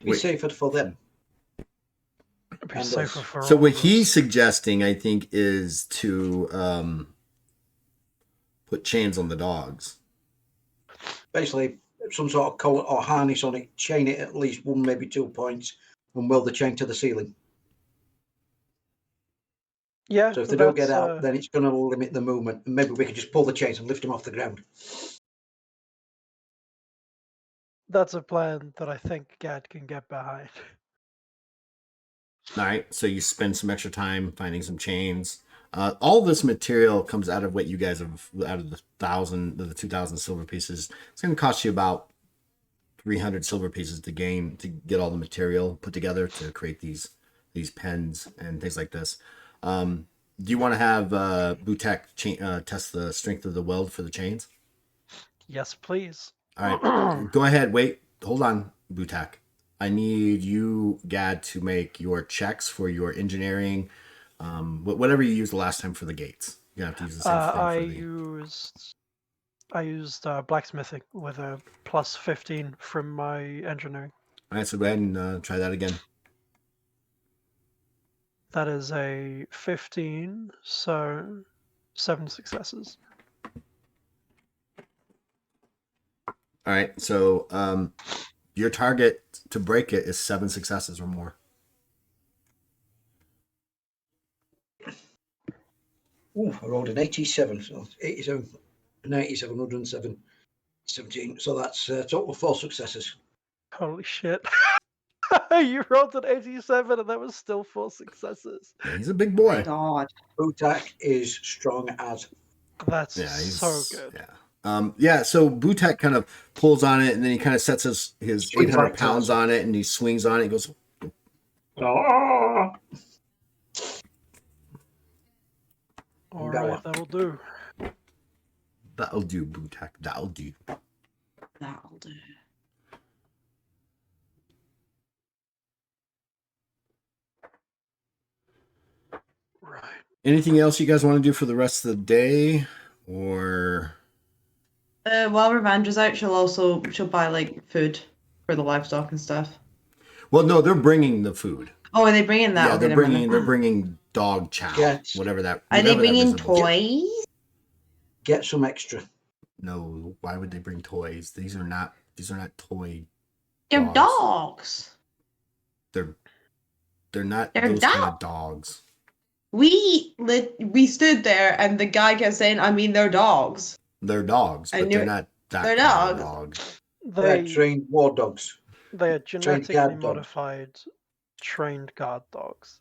Be Wait. safer for them. It'd be And safer us. for So all what of he's us. suggesting, I think, is to put chains on the dogs. Basically, some sort of collar or harness on it, chain it at least 1, maybe 2 points, and weld the chain to the ceiling. Yeah. So if they don't get that's, out, then it's going to limit the movement, and maybe we could just pull the chains and lift them off the ground. that's a plan that I think Gad can get behind. All right, so you spend some extra time finding some chains. All this material comes out of what you guys have out of the 2,000 silver pieces. It's going to cost you about 300 silver pieces to get all the material put together to create these pens and things like this. Do you want to have Butak test the strength of the weld for the chains? Yes, please. All right, go ahead. Wait, hold on, Butak. I need you, Gad, to make your checks for your engineering, whatever you used the last time for the gates. You're gonna have to use the same thing I used blacksmithing with a plus 15 from my engineering. All right, so go ahead and try that again. That is a 15, so 7 successes. All right, so your target to break it is 7 successes or more. Ooh, I rolled an 87, so 87, 97, 107, 17. So that's a total of 4 successes. Holy shit. You rolled an 87 and that was still 4 successes. Yeah, he's a big boy. God. Butak is strong as. That's Yeah, he's so good. Yeah. So Butak kind of pulls on it, and then he kind of sets his Swings 800 like pounds Tarzan. on it, and he swings on it. He goes, Ah! All That right, one. that'll do. "That'll do, Butak. That'll do." That'll do. Right. Anything else you guys want to do for the rest of the day, or? While Ravandra's out, she'll buy like food for the livestock and stuff. Well, no, they're bringing the food. Oh, are they bringing that? Yeah, Okay, they're never mind. bringing dog chow, Yes. whatever that. Are they whatever that bringing resembles. toys? Get some extra. No, why would they bring toys? These are not toy. They're dogs. They're not They're those kind of dogs. We stood there and the guy kept saying, "I mean, they're dogs." They're dogs, I but knew they're it. not that They're kind of dogs. dog. They're They trained war dogs. are guard genetically dogs. modified trained guard dogs.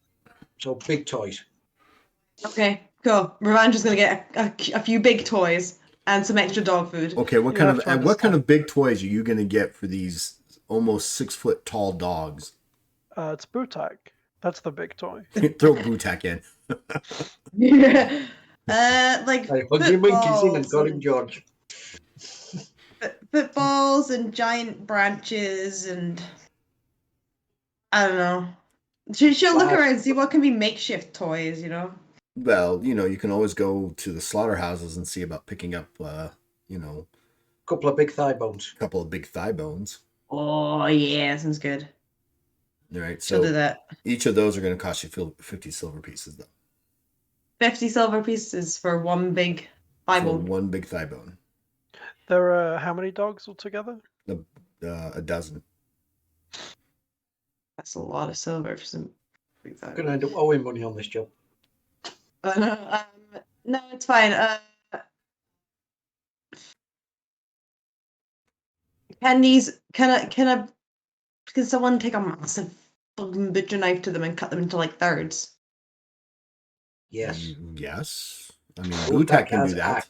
So big toys. Okay, cool. Ravandra's gonna get a few big toys and some extra dog food. Okay, what You kind have of to and what kind understand. of big toys are you gonna get for these almost 6 foot tall dogs? It's Butak. That's the big toy. Throw Butak in. Like Hey, Huggy Winky's in and footballs call him and, George. footballs and giant branches and I don't know. She'll look Wow. around and see what can be makeshift toys, you know. Well, you can always go to the slaughterhouses and see about picking up, Couple of big thigh bones. a couple of big thigh bones. Oh yeah, sounds good. All right, She'll do so that. each of those are going to cost you 50 silver pieces, though. 50 silver pieces for one big thigh For bone. one big thigh bone. There are how many dogs altogether? A dozen. That's a lot of silver for some big thigh I'm going to end up owing money on this job. No, it's fine. Can someone take a massive fucking butcher knife to them and cut them into like thirds? Yes. Yes. I mean, Butak can do that.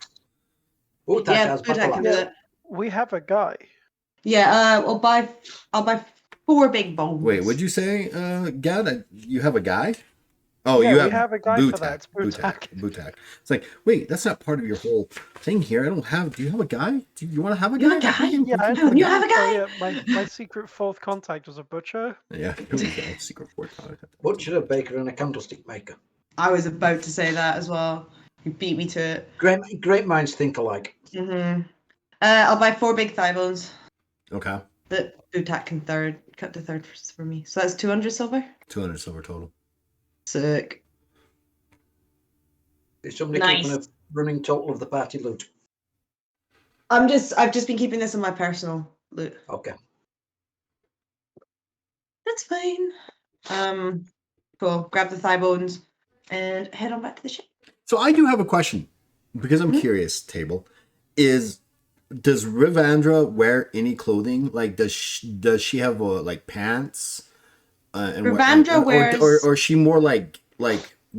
Butak Yeah, has Butak battle can do axe. that. We have a guy. Yeah, I'll buy 4 big bones. Wait, what'd you say, Gad? You have a guy? Oh, Yeah, you we have, have a guy for that. It's Butak. It's like, wait, that's not part of your whole thing here. Do you have a guy? Do you want to have a guy? You have a guy? Yeah, I know. You have a guy? Oh, yeah, my secret fourth contact was a butcher. Yeah, here we go. Secret fourth. Butcher, a baker, and a candlestick maker. I was about to say that as well. You beat me to it. Great minds think alike. I'll buy 4 big thigh bones Okay. that Butak can cut to third for me. So that's 200 silver. 200 silver total. Sick. Is somebody Nice. keeping a running total of the party loot? I've just been keeping this in my personal loot. Okay. That's fine. Cool. Grab the thigh bones and head on back to the ship. So I do have a question because I'm curious, Table. Does Rivandra wear any clothing? Like, does she have like pants? Rivandra wears, or is she more like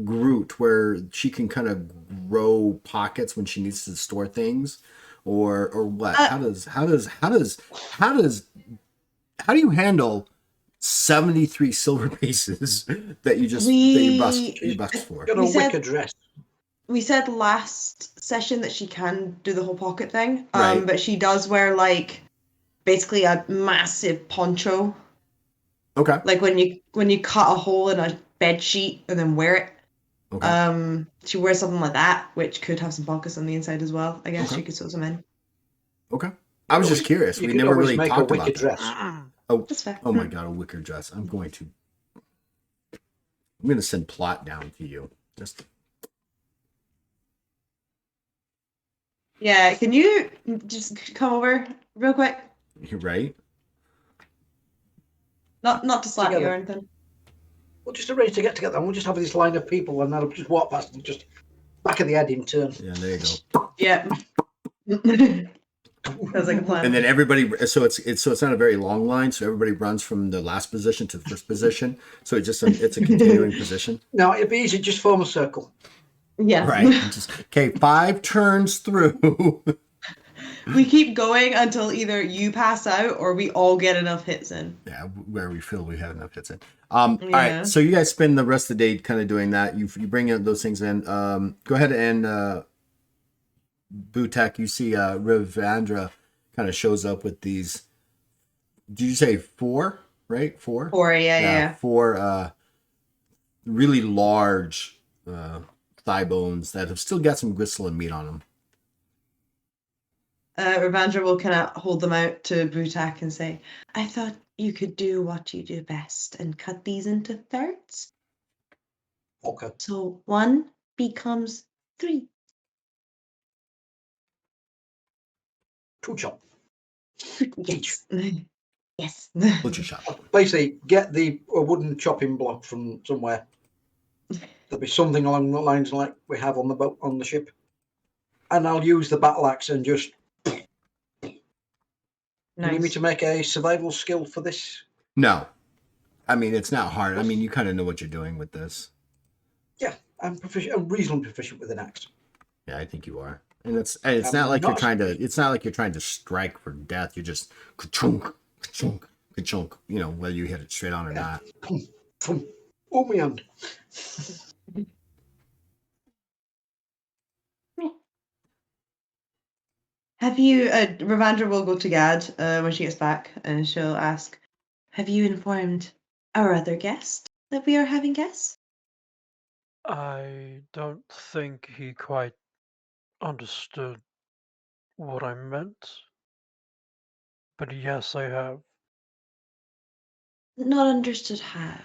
Groot, where she can kind of grow pockets when she needs to store things, or what? How do you handle 73 silver pieces that you just you bucks for. Got a We said- wicker dress. We said last session that she can do the whole pocket thing, Right. but she does wear like basically a massive poncho, Okay. like when you cut a hole in a bed sheet and then wear it. Okay. She wears something like that, which could have some pockets on the inside as well. I guess Okay. you could sew some in. Okay. I was just curious. You We could never always really make a talked wicker about that. dress. Oh, That's fair. oh my god, a wicker dress. I'm going to send plot down to you. Just Yeah, can you just come over real quick? you're right. Not to slap you Together. or anything. We'll just arrange to get together and we'll just have this line of people and they'll just walk past and just back of the head in turn. Yeah, there you go. Yeah. Sounds like a plan. And then everybody, so it's not a very long line, so everybody runs from the last position to the first position. So it's a continuing position. No, it'd be easy, just form a circle. Yeah. Right. And just okay, 5 turns through. We keep going until either you pass out or we all get enough hits in. Yeah, where we feel we have enough hits in. All Yeah. right. So you guys spend the rest of the day kind of doing that. You bring in those things in. Go ahead and Butek, you see Rivandra kind of shows up with these. Did you say 4? Right? 4? 4, yeah. 4 really large thigh bones that have still got some gristle and meat on them. Ravandra will kind of hold them out to Butak and say, I thought you could do what you do best and cut these into thirds. Okay. So 1 becomes 3. 2 chop. Yes. Yes. Butcher shop. Basically, get a wooden chopping block from somewhere. There'll be something along the lines like we have on the boat on the ship. And I'll use the battle axe and just. You need me Nice. to make a survival skill for this? No. I mean, it's not hard. I mean, you kind of know what you're doing with this. Yeah, I'm proficient. I'm reasonably proficient with an axe. Yeah, I think you are. And it's not I'm like you're not- trying to. It's not like you're trying to strike for death. You're just ka-chunk, ka-chunk, ka-chunk. You know, whether you hit it straight on or not. Oh, my hand. Have you, Ravandra will go to Gad when she gets back and she'll ask, have you informed our other guest that we are having guests? I don't think he quite understood what I meant. But yes, I have. Not understood how.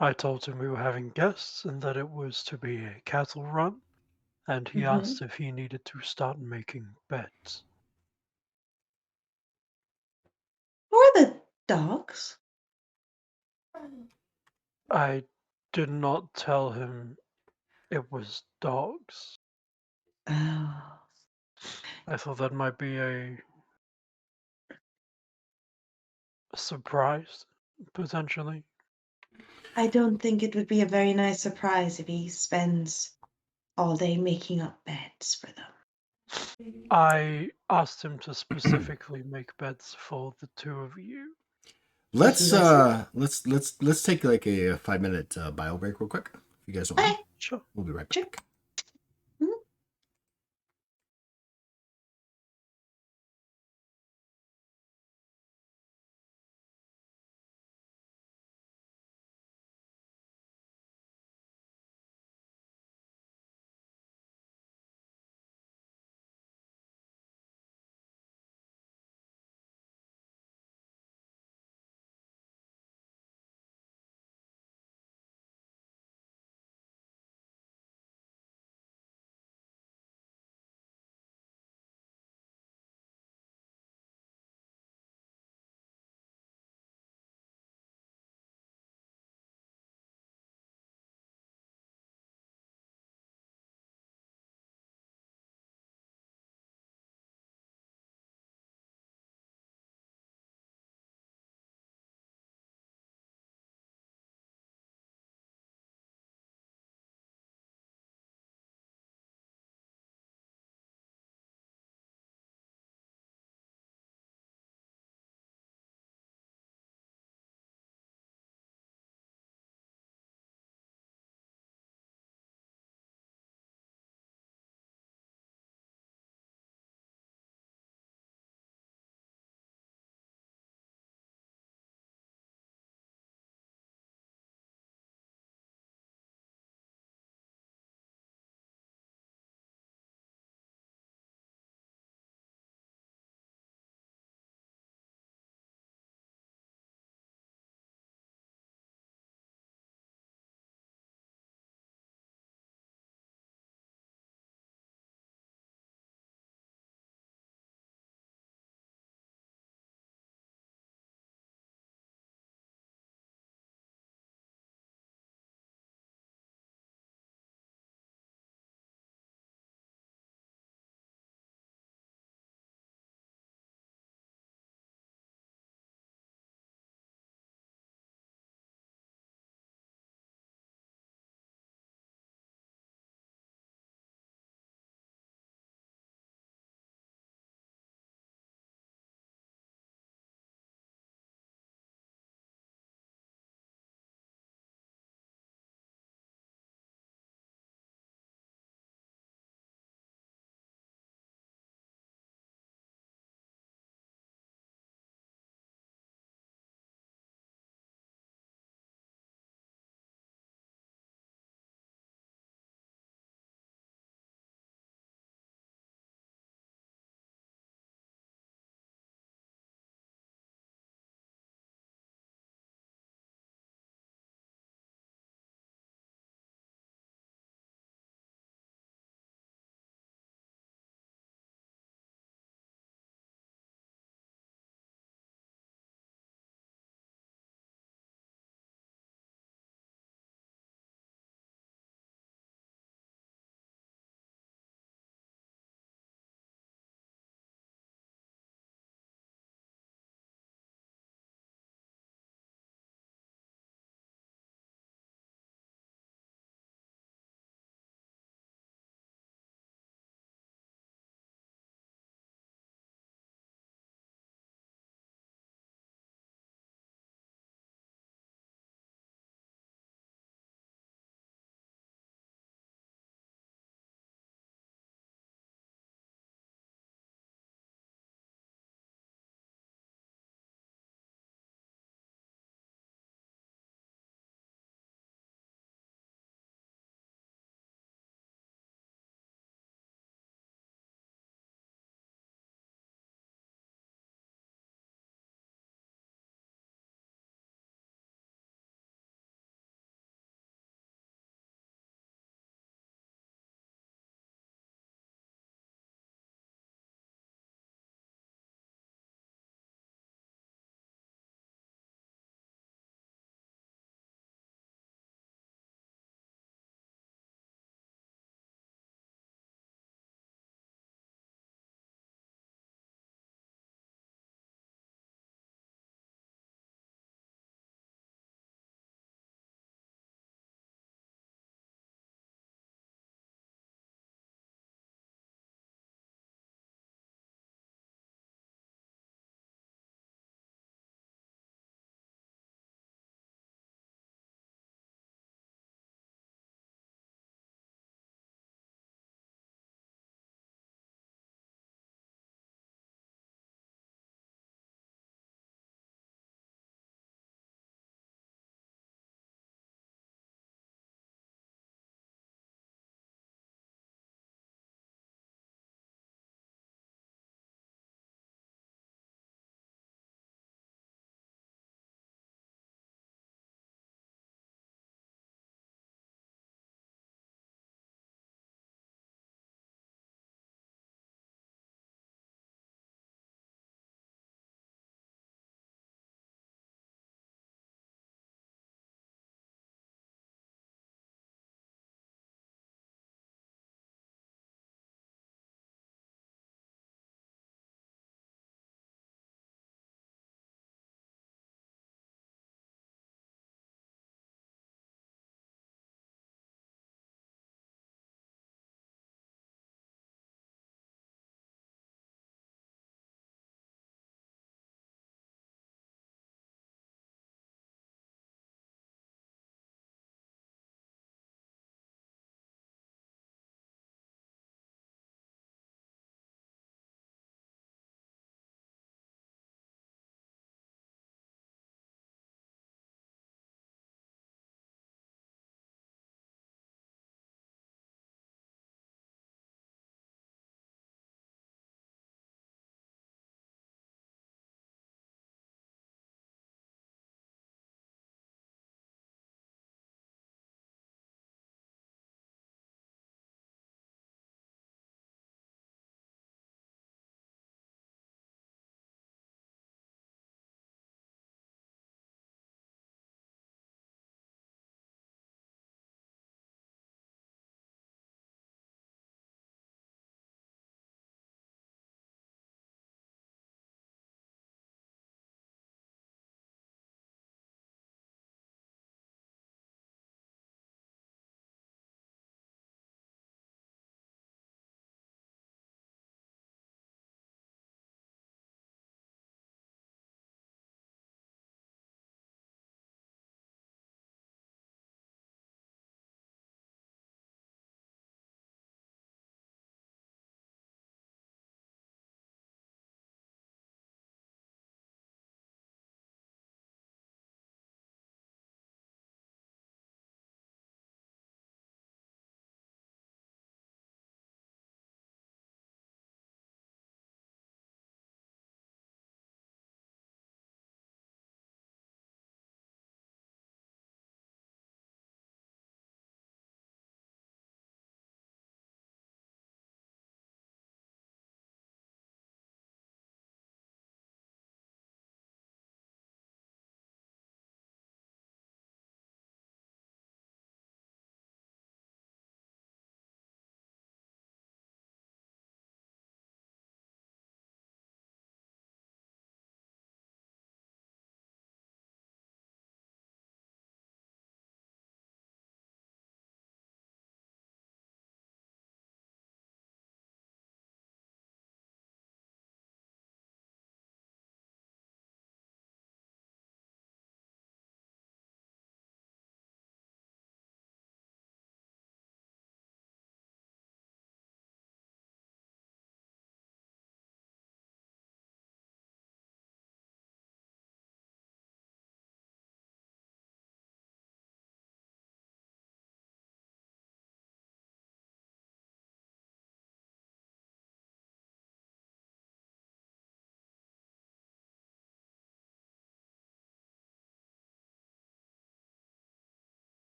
I told him we were having guests and that it was to be a cattle run, and he Mhm. asked if he needed to start making beds. Or the dogs? I did not tell him it was dogs. Oh. I thought that might be a surprise, potentially. I don't think it would be a very nice surprise if he spends all day making up beds for them. I asked him to specifically make beds for the 2 of you. Let's Yes. let's take like a 5-minute bio break real quick. If you guys don't mind. Okay. Sure. We'll be right Sure. back.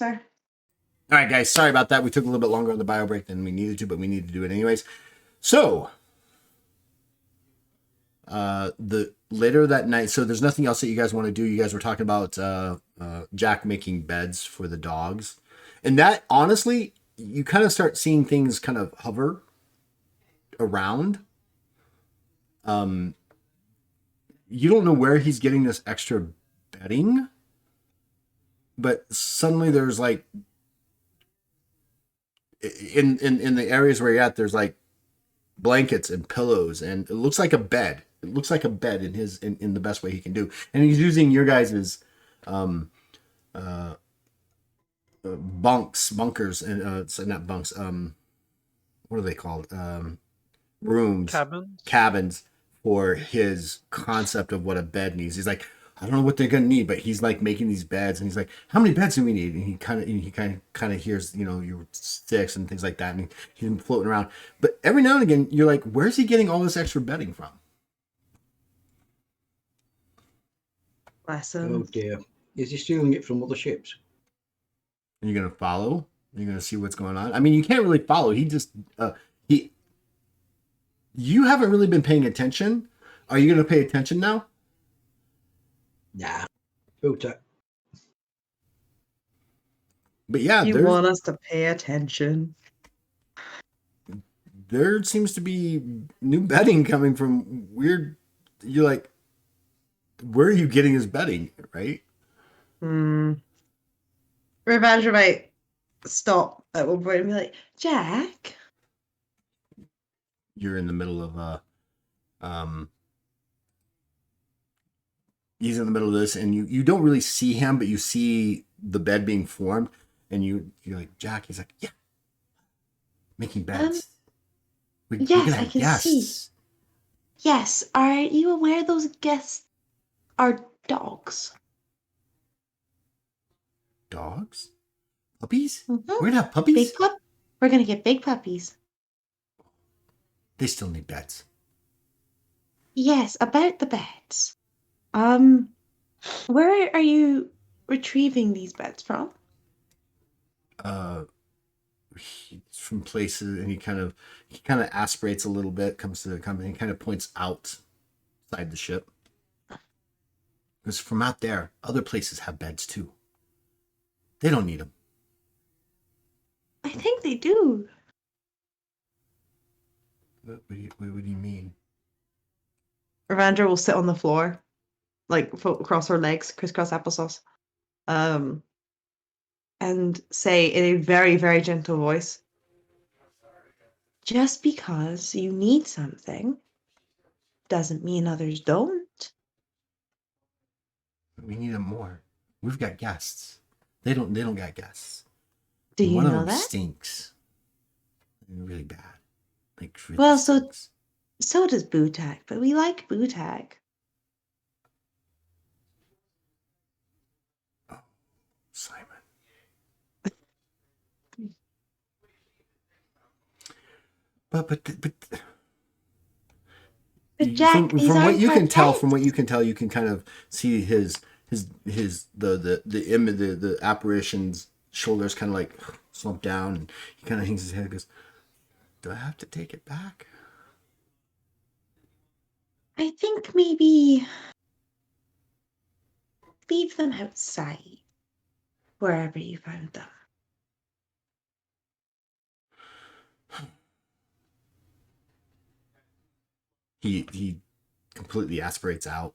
fair. All right, guys. Sorry about that. We took a little bit longer on the bio break than we needed to, but we needed to do it anyways. So, the later that night. So there's nothing else that you guys want to do. You guys were talking about Jack making beds for the dogs, and that honestly, you kind of start seeing things kind of hover around. You don't know where he's getting this extra bedding, but suddenly there's like in the areas where you're at, there's like blankets and pillows, and it looks like a bed. It looks like a bed in his in the best way he can do, and he's using your guys's bunkers, and so not bunks. What are they called? Rooms, cabins for his concept of what a bed needs. He's like, I don't know what they're gonna need, but he's like making these beds, and he's like, how many beds do we need? And he kind of hears, you know, your 6 and things like that, and he's floating around. But every now and again, you're like, where's he getting all this extra bedding from? Bless Oh him. dear. Is he stealing it from other ships? And you're gonna follow. You're gonna see what's going on. I mean, you can't really follow. He just You haven't really been paying attention. Are you gonna pay attention now? Nah. Booter. But yeah, You want us to pay attention. there seems to be new bedding coming from weird. You're like, where are you getting his bedding, right? Revenge might stop at one point and be like, Jack. You're in the middle of he's in the middle of this, and you don't really see him, but you see the bed being formed, and you're like, Jack. He's like, yeah, making beds. We're yes, gonna I have can guests. see. Yes, are you aware those guests are dogs? Dogs? Puppies? Mhm. We're gonna have puppies? Big pup? We're gonna get big puppies. They still need beds. Yes, about the beds. Where are you retrieving these beds from? He's from places, and he kind of aspirates a little bit, comes to the company, and kind of points outside the ship. Because from out there, other places have beds too. They don't need them. I think they do. What do you mean? Ravandra will sit on the floor, like across her legs, crisscross applesauce, and say in a very, very gentle voice, Just because you need something doesn't mean others don't. We need them more. We've got guests. They don't got guests. Do you One of know them that? stinks. Really bad. Like really Well, stinks. so does Bootak, but we like Bootak. Simon. But Jack, from these what aren't you our can tell, beds. you can kind of see the apparition's shoulders kind of like slump down, and he kind of hangs his head and goes, do I have to take it back? I think maybe leave them outside, wherever you found them. He completely aspirates out,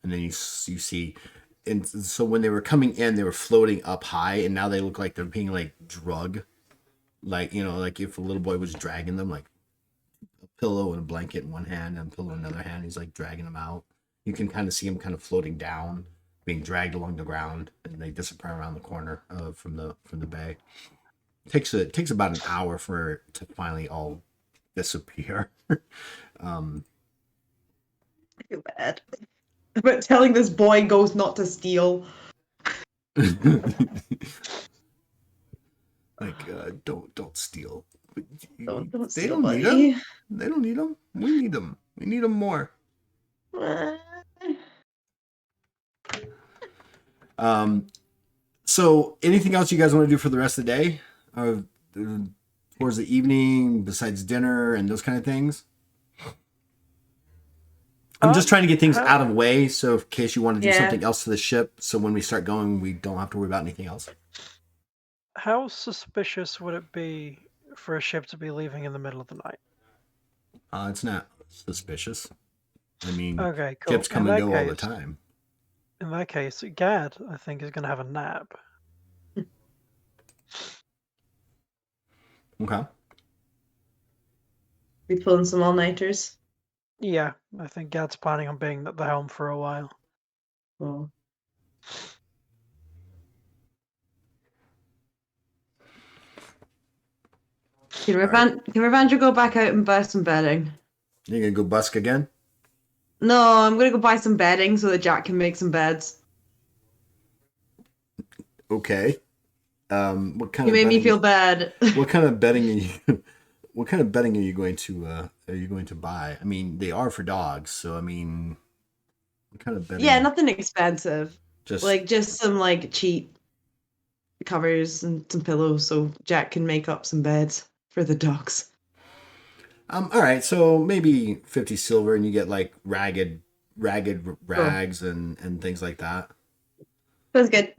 and then you see, and so when they were coming in, they were floating up high, and now they look like they're being like drug, like, you know, like if a little boy was dragging them, like a pillow and a blanket in one hand and a pillow in another hand, he's like dragging them out. You can kind of see him kind of floating down, being dragged along the ground, and they disappear around the corner from the bay. It takes about an hour for it to finally all disappear. I feel bad. But telling this boy ghost not to steal. Like, don't steal. Don't They steal, don't need buddy. them. They don't need them. We need them. We need them more. So, anything else you guys want to do for the rest of the day, towards the evening, besides dinner and those kind of things? I'm just trying to get things out of the way, so in case you want to do Yeah. something else to the ship, so when we start going, we don't have to worry about anything else. How suspicious would it be for a ship to be leaving in the middle of the night? It's not suspicious. I mean, Okay, cool. ships come In and that go all the case- time. In that case, Gad, I think, is going to have a nap. Okay. We pulling some all-nighters. Yeah, I think Gad's planning on being at the helm for a while. Cool. Can Ravandra go back out and buy some bedding? You gonna go busk again? No, I'm gonna go buy some bedding so that Jack can make some beds. Okay. What kind You of made me bedding- feel bad. What kind of bedding are you? What kind of bedding are you going to buy? I mean, they are for dogs, so I mean, what kind of bedding? Yeah, nothing expensive. Just Just some like cheap covers and some pillows so Jack can make up some beds for the dogs. all right. So maybe 50 silver, and you get like ragged rags and things like that. Sounds good.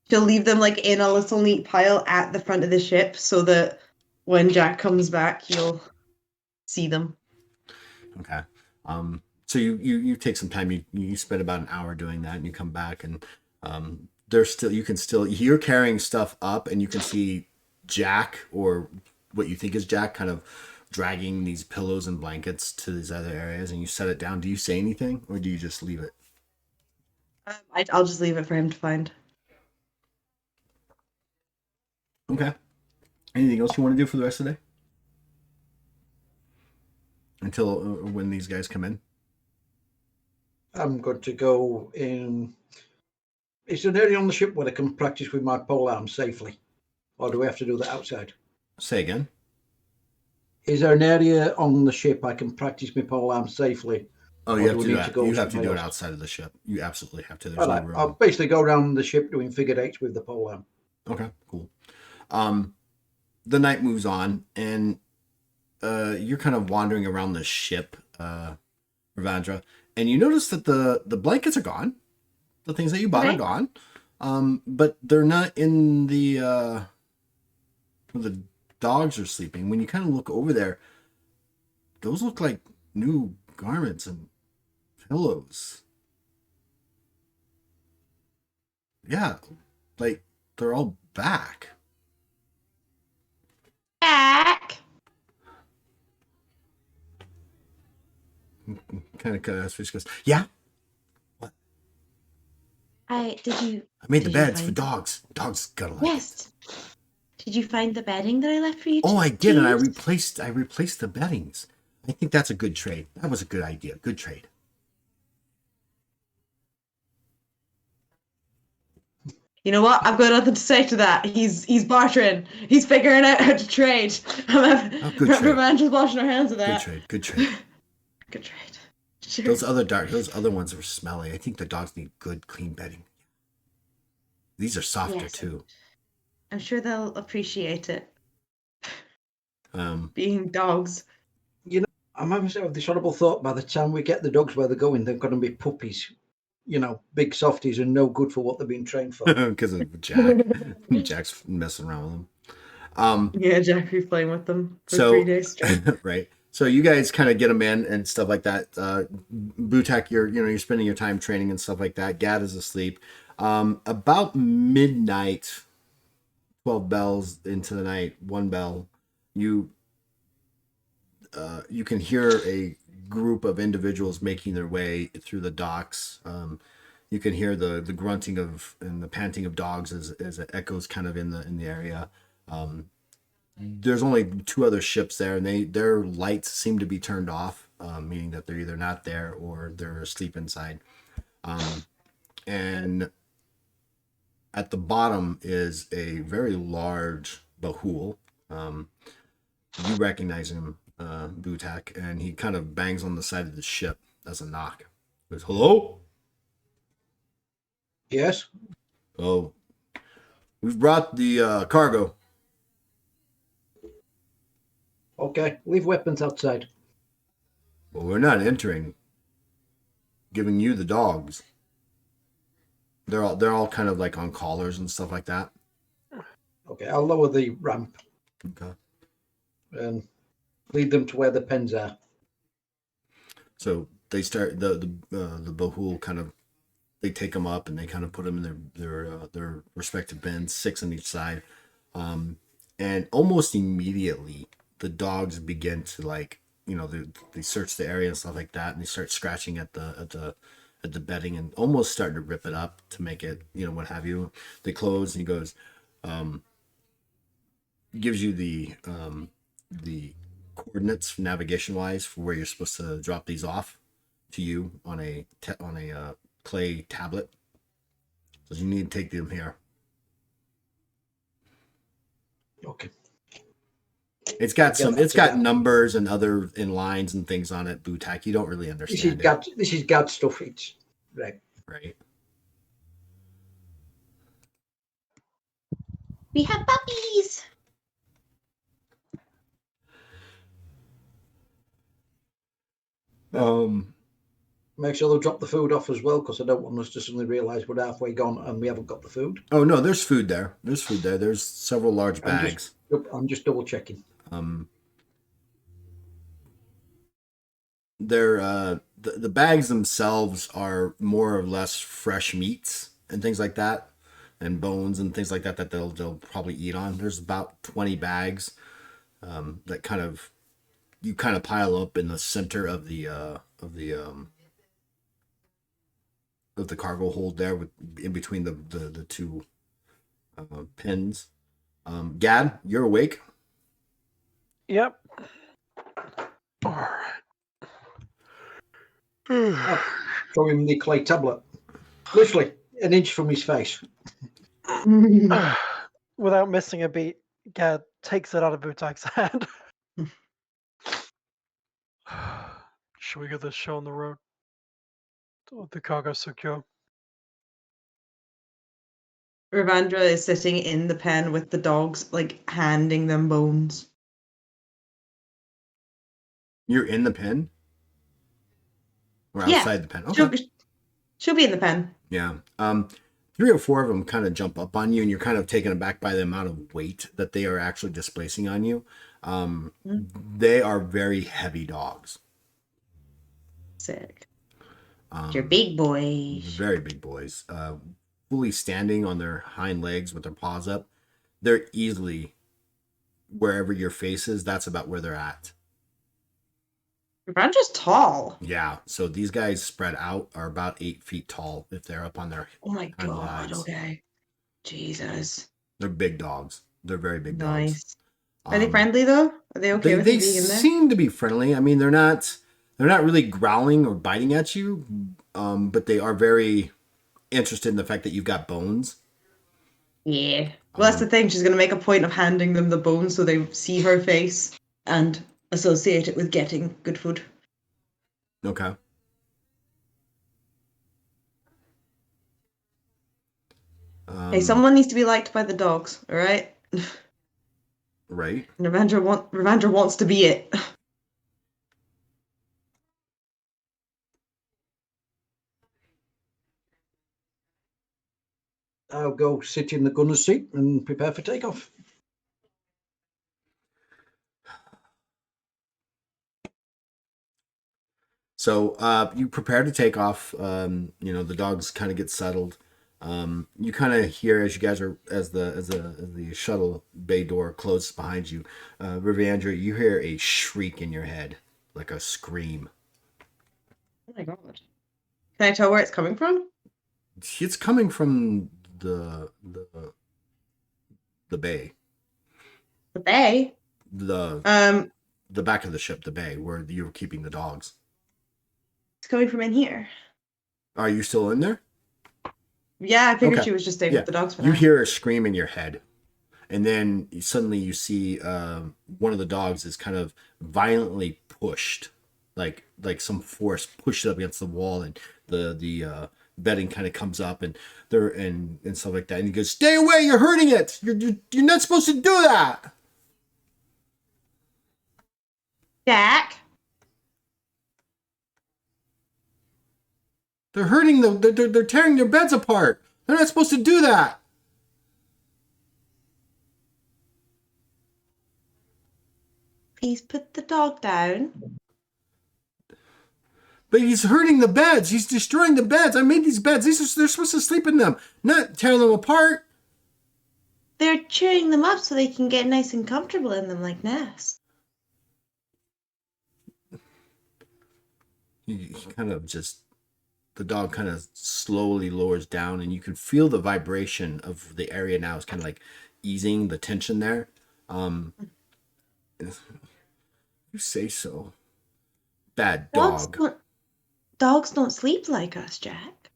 She'll leave them like in a little neat pile at the front of the ship so that when Jack comes back, he'll see them. Okay. So you take some time. You spend about an hour doing that, and you come back, and you're carrying stuff up, and you can see Jack, or what you think is Jack, kind of dragging these pillows and blankets to these other areas, and you set it down. Do you say anything, or do you just leave it? I'll just leave it for him to find. Okay. Anything else you want to do for the rest of the day? Until when these guys come in? I'm going to go in. Is there an area on the ship where I can practice with my pole arm safely? Or do we have to do that outside? Say again. Is there an area on the ship I can practice my pole arm safely? Oh, Or you have do to we do need to that. go You have to somewhere do it else? outside of the ship. You absolutely have to. There's All no right, room. I'll basically go around the ship doing figure eights with the pole arm. Okay, cool. The night moves on, and you're kind of wandering around the ship, Ravandra, and you notice that the blankets are gone. The things that you bought are Okay. gone. But they're not in the where the dogs are sleeping. When you kind of look over there, those look like new garments and pillows. Yeah, like they're all back. Jack. Kind of face goes, yeah. Did you? I made the Did you beds for find- dogs. Dogs gotta like it. Yes. Did you find the bedding that I left for you? Oh, to- I to did, and I use? replaced the beddings. I think that's a good trade. That was a good idea. Good trade. You know what? I've got nothing to say to that. He's bartering. He's figuring out how to trade. Oh, good trade. Ravandra's washing her hands of Good that. trade. Good trade. Good trade. Sure. Those other ones are smelly. I think the dogs need good, clean bedding. These are softer Yes. too. I'm sure they'll appreciate it. Um, Being dogs. I'm having this horrible thought, by the time we get the dogs where they're going, they're going to be puppies. You know, big softies and no good for what they're being trained for. because of Jack. Jack's messing around with them. Yeah, Jack be playing with them for So- 3 days straight. Right. So you guys kind of get them in and stuff like that. Butak, you're spending your time training and stuff like that. Gad is asleep. About midnight, 12 bells into the night, 1 bell, you can hear a group of individuals making their way through the docks. You can hear the grunting of and the panting of dogs as it echoes kind of in the area. There's only 2 other ships there, and their lights seem to be turned off, meaning that they're either not there or they're asleep inside. And at the bottom is a very large Bahul. You recognize him, Butak, and he kind of bangs on the side of the ship as a knock. He goes, hello? Yes? Oh, we've brought the cargo. Okay, leave weapons outside. Well, we're not entering. Giving you the dogs. They're all kind of like on collars and stuff like that. Okay, I'll lower the ramp Okay. and lead them to where the pens are. So they start the Bahul kind of, they take them up and they kind of put them in their respective bins, 6 on each side, and almost immediately the dogs begin to, like, you know, they search the area and stuff like that, and they start scratching at the bedding and almost starting to rip it up to make it, you know, what have you. They close and he goes, gives you the coordinates navigation wise for where you're supposed to drop these off to you on a clay tablet. So you need to take them here. Okay. It's got numbers and other in lines and things on it. Butak, you don't really understand This is guard stuff. It's right. right? We have puppies. Make sure they'll drop the food off as well, because I don't want us to suddenly realise we're halfway gone and we haven't got the food. Oh no, there's food there. There's several large bags. I'm just double checking. They're the bags themselves are more or less fresh meats and things like that, and bones and things like that they'll probably eat on. There's about 20 bags that kind of pile up in the center of the cargo hold there, with in between the two pins. Gad, you're awake. Yep. All right. Throw him the clay tablet. Literally an inch from his face. Without missing a beat, Gad takes it out of Butak's hand. Should we get this show on the road? The cargo secure. Ravandra is sitting in the pen with the dogs, like handing them bones. You're in the pen? Or Yeah. outside the pen? Okay. She'll be in the pen. Yeah. 3 or 4 of them kind of jump up on you, and you're kind of taken aback by the amount of weight that they are actually displacing on you. They are very heavy dogs. Sick. You're big boys. Very big boys. Fully standing on their hind legs with their paws up. They're easily, wherever your face is, that's about where they're at. Ravandra's tall. Yeah. So these guys spread out are about 8 feet tall if they're up on their Oh my hind god, legs. okay. Jesus. They're big dogs. They're very big dogs. Nice. Are they friendly though? Are they okay with They you being in there? seem to be friendly. I mean, they're not really growling or biting at you, but they are very interested in the fact that you've got bones. Yeah. Well, that's the thing. She's going to make a point of handing them the bones so they see her face and associate it with getting good food. Okay. Hey, someone needs to be liked by the dogs, all right? Right. And Ravandra wants to be it. I'll go sit in the gunner's seat and prepare for takeoff. So you prepare to take off. The dogs kind of get settled. You kind of hear as you guys are as the shuttle bay door closes behind you, Rivandra, you hear a shriek in your head, like a scream. Oh my god. Can I tell where it's coming from? It's coming from the bay. The bay? The back of the ship, the bay, where you're keeping the dogs. It's coming from in here. Are you still in there? Yeah, I figured Okay. she was just staying Yeah. with the dogs for You now. hear a scream in your head, and then suddenly you see one of the dogs is kind of violently pushed, like some force pushed it up against the wall, and the bedding kind of comes up and they're and stuff like that. And he goes, "Stay away! You're hurting it. You're not supposed to do that." Jack. They're hurting they're tearing their beds apart. They're not supposed to do that. Please put the dog down. But he's hurting the beds. He's destroying the beds. I made these beds. They're supposed to sleep in them, not tear them apart. They're cheering them up so they can get nice and comfortable in them like Nest. He kind of just, the dog kind of slowly lowers down, and you can feel the vibration of the area now is kind of like easing the tension there. You say so. Bad dog. Dogs don't sleep like us, Jack.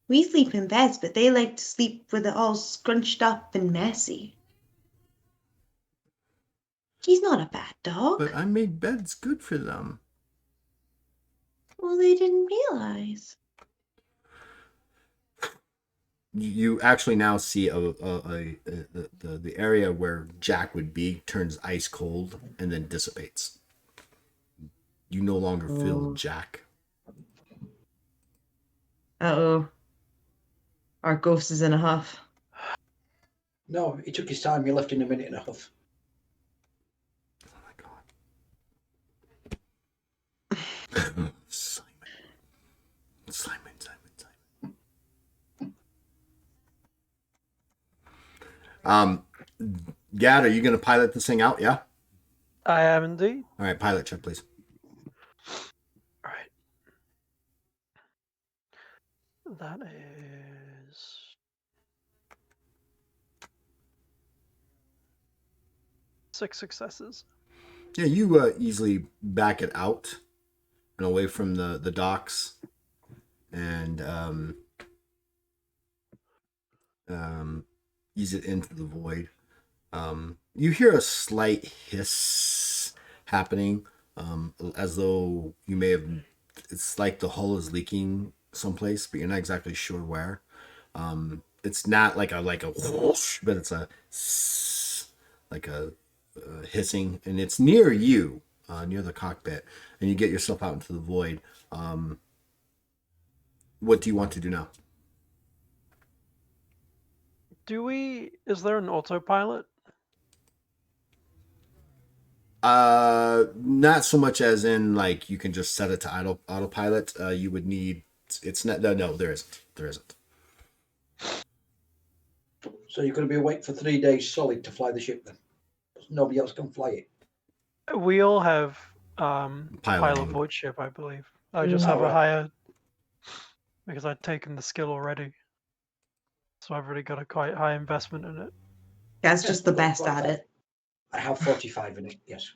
We sleep in beds, but they like to sleep with it all scrunched up and messy. He's not a bad dog. But I made beds good for them. Well, they didn't realize. You actually now see the area where Jack would be turns ice cold and then dissipates. You no longer feel Jack. Uh-oh. Our ghost is in a huff. No, he took his time. He left in a minute and a half. Oh my god. Simon. Gad, are you going to pilot this thing out? Yeah? I am indeed. All right, pilot check, please. All right. That is 6 successes. Yeah, you easily back it out and away from the docks, and ease it into the void. You hear a slight hiss happening, as though you may have. It's like the hull is leaking someplace, but you're not exactly sure where. It's not like a whoosh, but it's a hissing, and it's near you, near the cockpit, and you get yourself out into the void. What do you want to do now? Is there an autopilot? Not so much as in like you can just set it to autopilot. You would need, it's not, no, there isn't. So you're going to be awake for 3 days solid to fly the ship then? Nobody else can fly it. We all have pilot Piloting. void ship, I believe. I just have a higher because I'd taken the skill already. So I've already got a quite high investment in it. That's just the best at it. I have 45 in it, yes.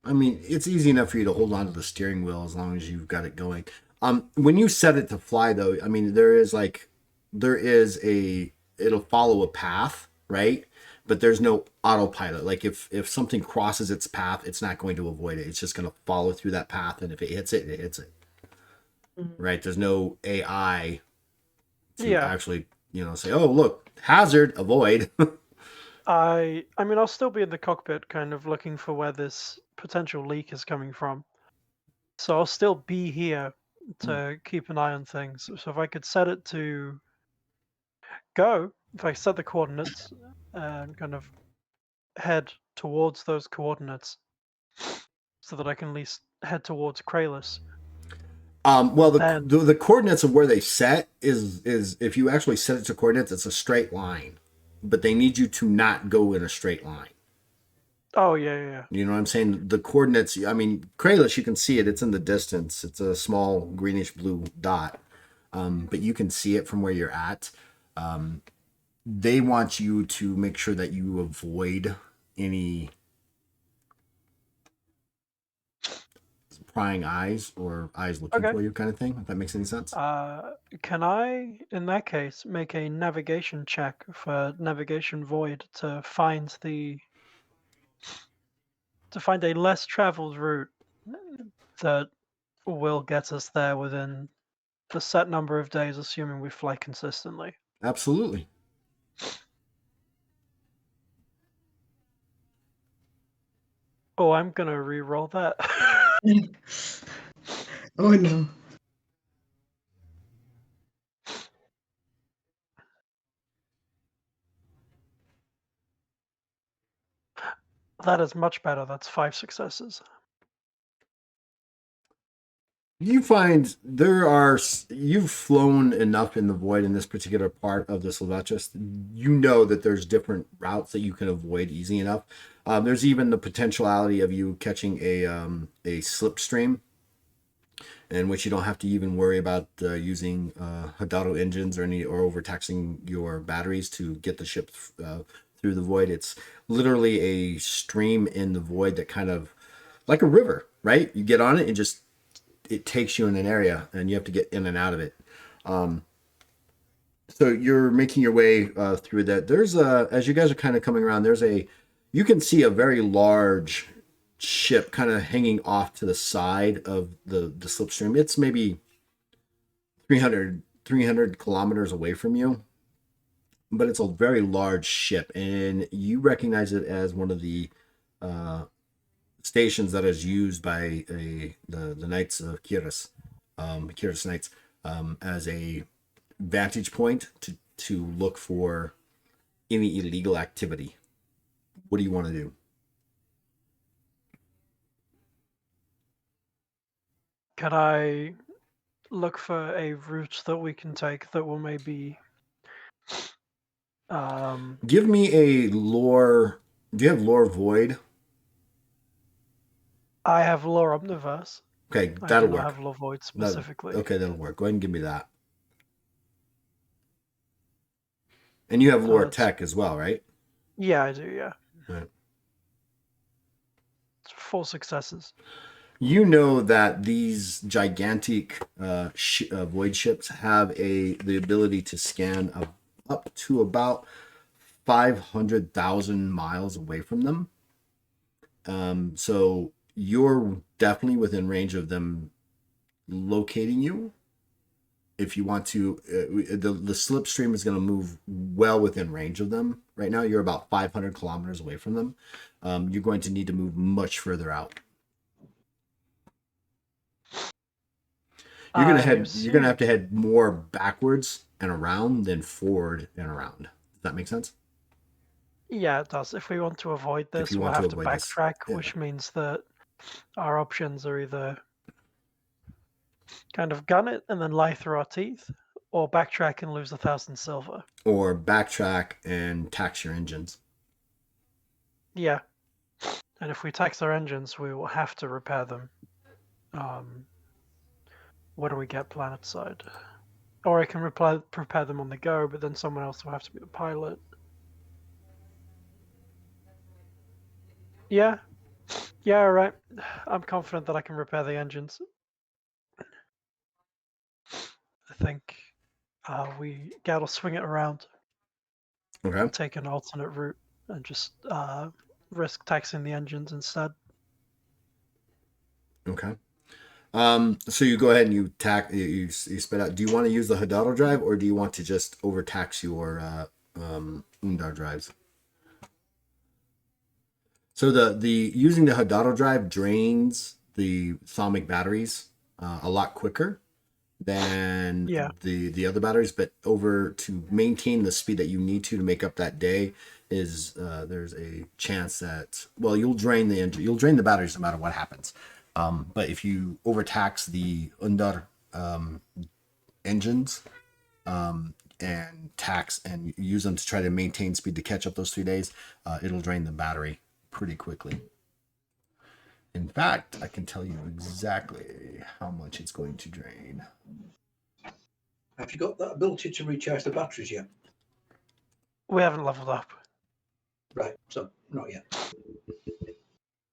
I mean, it's easy enough for you to hold on to the steering wheel as long as you've got it going. When you set it to fly, though, I mean, it'll follow a path, right? But there's no autopilot. Like if something crosses its path, it's not going to avoid it. It's just going to follow through that path, and if it hits it, it hits it. Mm-hmm. Right? There's no AI to actually, say, "Oh, look, hazard, avoid." I mean, I'll still be in the cockpit, kind of looking for where this potential leak is coming from. So I'll still be here to keep an eye on things. So if I could set it to go, if I set the coordinates and kind of head towards those coordinates, so that I can at least head towards Kralis. Well, the coordinates of where they set is if you actually set it to coordinates, it's a straight line, but they need you to not go in a straight line. Oh, yeah. You know what I'm saying? The coordinates, I mean, Kralis, you can see it. It's in the distance. It's a small greenish blue dot, but you can see it from where you're at. They want you to make sure that you avoid any prying eyes or eyes looking for you kind of thing, if that makes any sense. Can I, in that case, make a navigation check for navigation void to find a less traveled route that will get us there within the set number of days, assuming we fly consistently. Absolutely. Oh, I'm gonna re-roll that. Oh no. That is much better. That's 5 successes. You find you've flown enough in the void in this particular part of the Sylvetris. You know that there's different routes that you can avoid easy enough. There's even the potentiality of you catching a slipstream, in which you don't have to even worry about using Hidalgo engines or overtaxing your batteries to get the ship through the void. It's literally a stream in the void that kind of like a river, right? You get on it and just it takes you in an area and you have to get in and out of it. So you're making your way through that. There's as you guys are kind of coming around, you can see a very large ship kind of hanging off to the side of the slipstream. It's maybe 300 kilometers away from you, but it's a very large ship, and you recognize it as one of the stations that is used by the Knights of Kiris, Kiris Knights, as a vantage point to look for any illegal activity. What do you want to do? Can I look for a route that we can take that will maybe Give me a lore. Do you have lore void? I have lore omniverse. Okay, I that'll do not work. have lore void That- specifically. okay, that'll work. Go ahead and give me that. And you have lore it's- tech as well, right? Yeah, I do, yeah. Right. It's 4 successes. You know that these gigantic void ships have the ability to scan up to about 500,000 miles away from them. So you're definitely within range of them locating you. If you want to, the slipstream is going to move well within range of them. Right now, you're about 500 kilometers away from them. You're going to need to move much further out. You're gonna have to head more backwards and around than forward and around. Does that make sense? Yeah, it does. If we want to avoid this, you we'll want to have to avoid this, backtrack, yeah. which means that our options are either kind of gun it and then lie through our teeth, or backtrack and lose 1,000 silver. Or backtrack and tax your engines. Yeah. And if we tax our engines, we will have to repair them. What do we get planet side? Or I can prepare them on the go, but then someone else will have to be the pilot. Yeah. Yeah, all right. I'm confident that I can repair the engines. I think we gotta swing it around, Okay. take an alternate route, and just risk taxing the engines instead. Okay. So you go ahead and you spit out. Do you want to use the Hidalgo drive, or do you want to just overtax your Undar drives? So the using the Hidalgo drive drains the Thaumic batteries a lot quicker than the other batteries, but to maintain the speed that you need to make up that day is there's a chance that you'll drain the batteries no matter what happens. But if you overtax the Undar engines and tax and use them to try to maintain speed to catch up those 3 days, it'll drain the battery pretty quickly. In fact, I can tell you exactly how much it's going to drain. Have you got that ability to recharge the batteries yet? We haven't leveled up. Right, so not yet.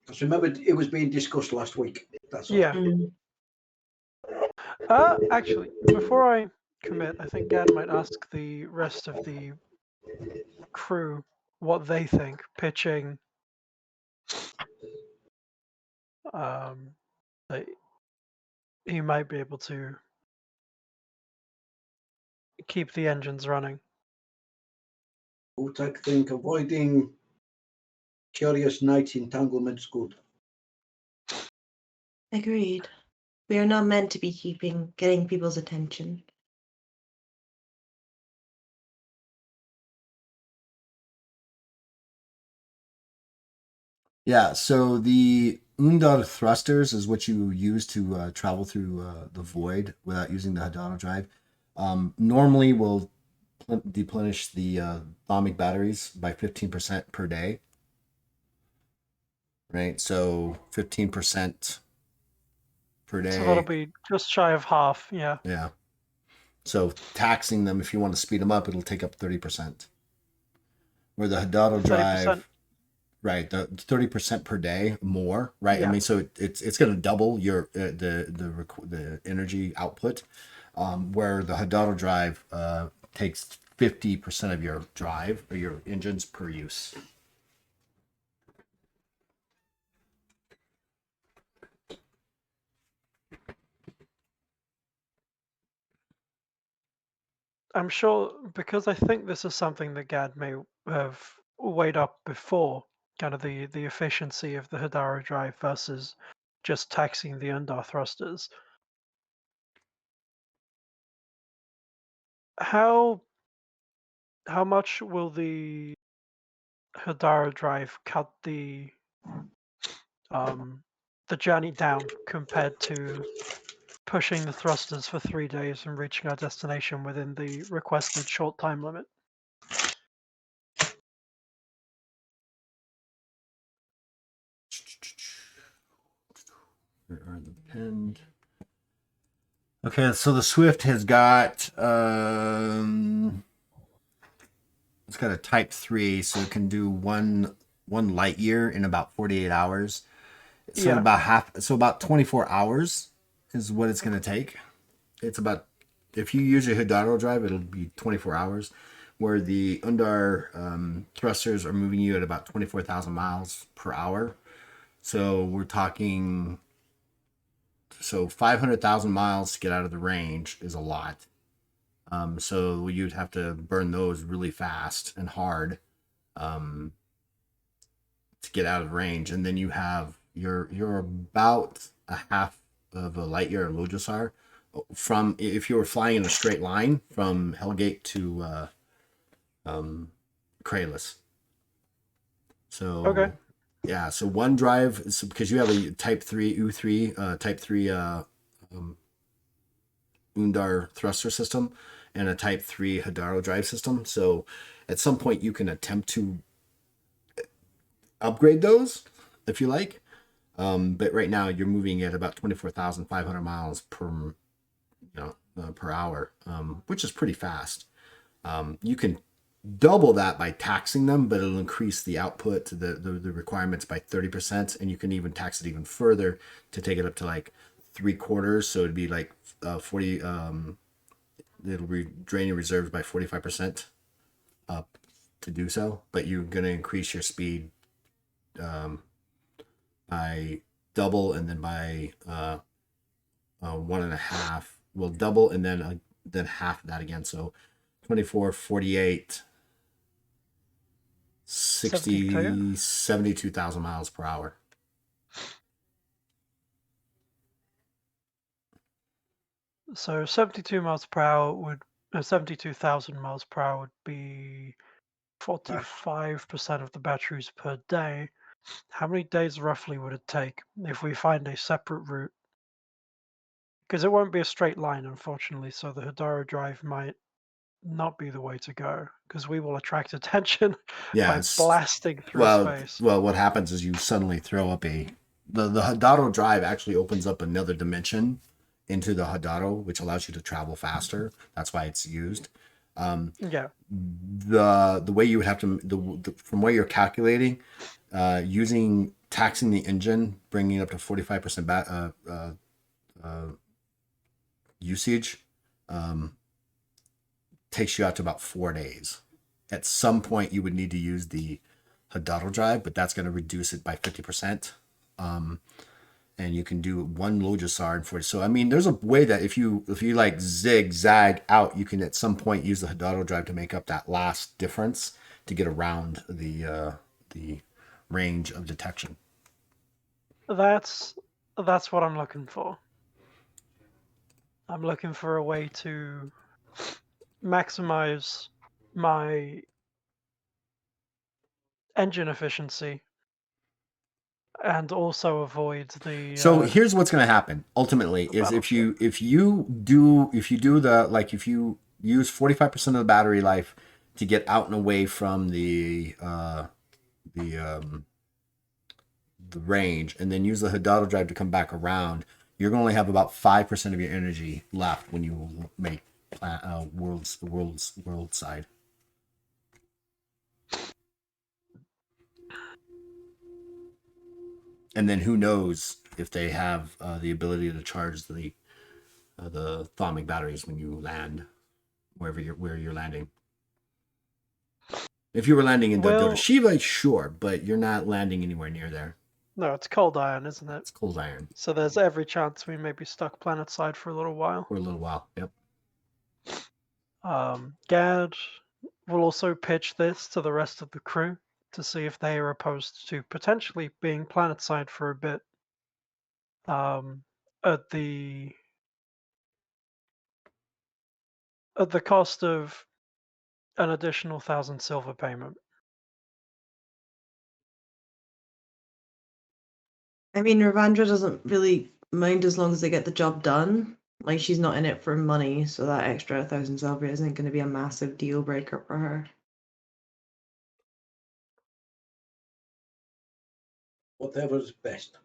Because remember, it was being discussed last week. That's all. Yeah. Mm. Actually, before I commit, I think Gad might ask the rest of the crew what they think, pitching the he might be able to keep the engines running. Utak think avoiding curious nights entanglement's good. Agreed. We are not meant to be getting people's attention. Yeah, so the Undar thrusters is what you use to travel through the void without using the Hadano drive. Normally, will deplenish the Thamic batteries by 15% per day. Right, so 15% per day. So that'll be just shy of half, yeah. Yeah. So taxing them, if you want to speed them up, it'll take up 30%. Where the Hadano 30%. drive, right, the 30% per day more, right? Yeah. I mean, so it's going to double your the energy output, where the Hadano drive takes 50% of your drive or your engines per use. I'm sure, because I think this is something that Gad may have weighed up before, kind of the efficiency of the Hadara drive versus just taxing the Undar thrusters. How much will the Hadara drive cut the journey down compared to pushing the thrusters for 3 days and reaching our destination within the requested short time limit? Where are the pinned? Okay, so the Swift has got it's got a Type 3, so it can do one light year in about 48 hours. So Yeah. about 24 hours is what it's going to take. It's about, if you use a Hadano drive, it'll be 24 hours, where the Undar thrusters are moving you at about 24,000 miles per hour. So we're talking, so 500,000 miles to get out of the range is a lot. So you'd have to burn those really fast and hard to get out of range. And then you have, you're about a half of a light year of Lojasar from, if you were flying in a straight line from Hellgate to Kralis. So Okay. yeah, so one drive is because you have a Type 3 U3 Type 3 Undar thruster system and a Type 3 Hadaro drive system. So at some point you can attempt to upgrade those if you like. But right now you're moving at about 24,500 miles per hour, which is pretty fast. You can double that by taxing them, but it'll increase the output to the requirements by 30%, and you can even tax it even further to take it up to like 3/4. So it'd be like 40. It'll drain your reserves by 45% up to do so, but you're going to increase your speed by double, and then by 1.5. Well, double and then half of that again. So 24, 48, 60, 72,000 miles per hour. So 72 miles per hour would 72,000 miles per hour would be 45% of the batteries per day. How many days roughly would it take if we find a separate route? Because it won't be a straight line, unfortunately, so the Hadara drive might not be the way to go, because we will attract attention by blasting through space. Well, what happens is you suddenly throw up the Hadaro drive actually opens up another dimension into the Hadaro, which allows you to travel faster. That's why it's used. Yeah. The way you would have to, from what you're calculating, using taxing the engine, bringing it up to 45% usage, takes you out to about 4 days. At some point, you would need to use the Hadaro drive, but that's going to reduce it by 50%. and you can do one Logosar in 40. So I mean, there's a way that if you like zigzag out, you can at some point use the Hidalgo drive to make up that last difference to get around the range of detection. That's what I'm looking for. I'm looking for a way to maximize my engine efficiency and also avoid the. So here's what's going to happen ultimately is if you do if you use 45% of the battery life to get out and away from the range, and then use the Hidalgo drive to come back around, you're going to only have about 5% of your energy left when you make world side. And then who knows if they have the ability to charge the thaumic batteries when you land where you're landing. If you were landing in Well- Shiva, sure, but you're not landing anywhere near there. No, it's cold iron, isn't it? It's cold iron So there's every chance we may be stuck planet side for a little while. for a little while. Yep. Gad will also pitch this to the rest of the crew to see if they are opposed to potentially being planet side for a bit. At the cost of an additional 1,000 silver payment. I mean, Ravandra doesn't really mind as long as they get the job done. Like, she's not in it for money, so that extra 1,000 silver isn't going to be a massive deal breaker for her. Whatever's best.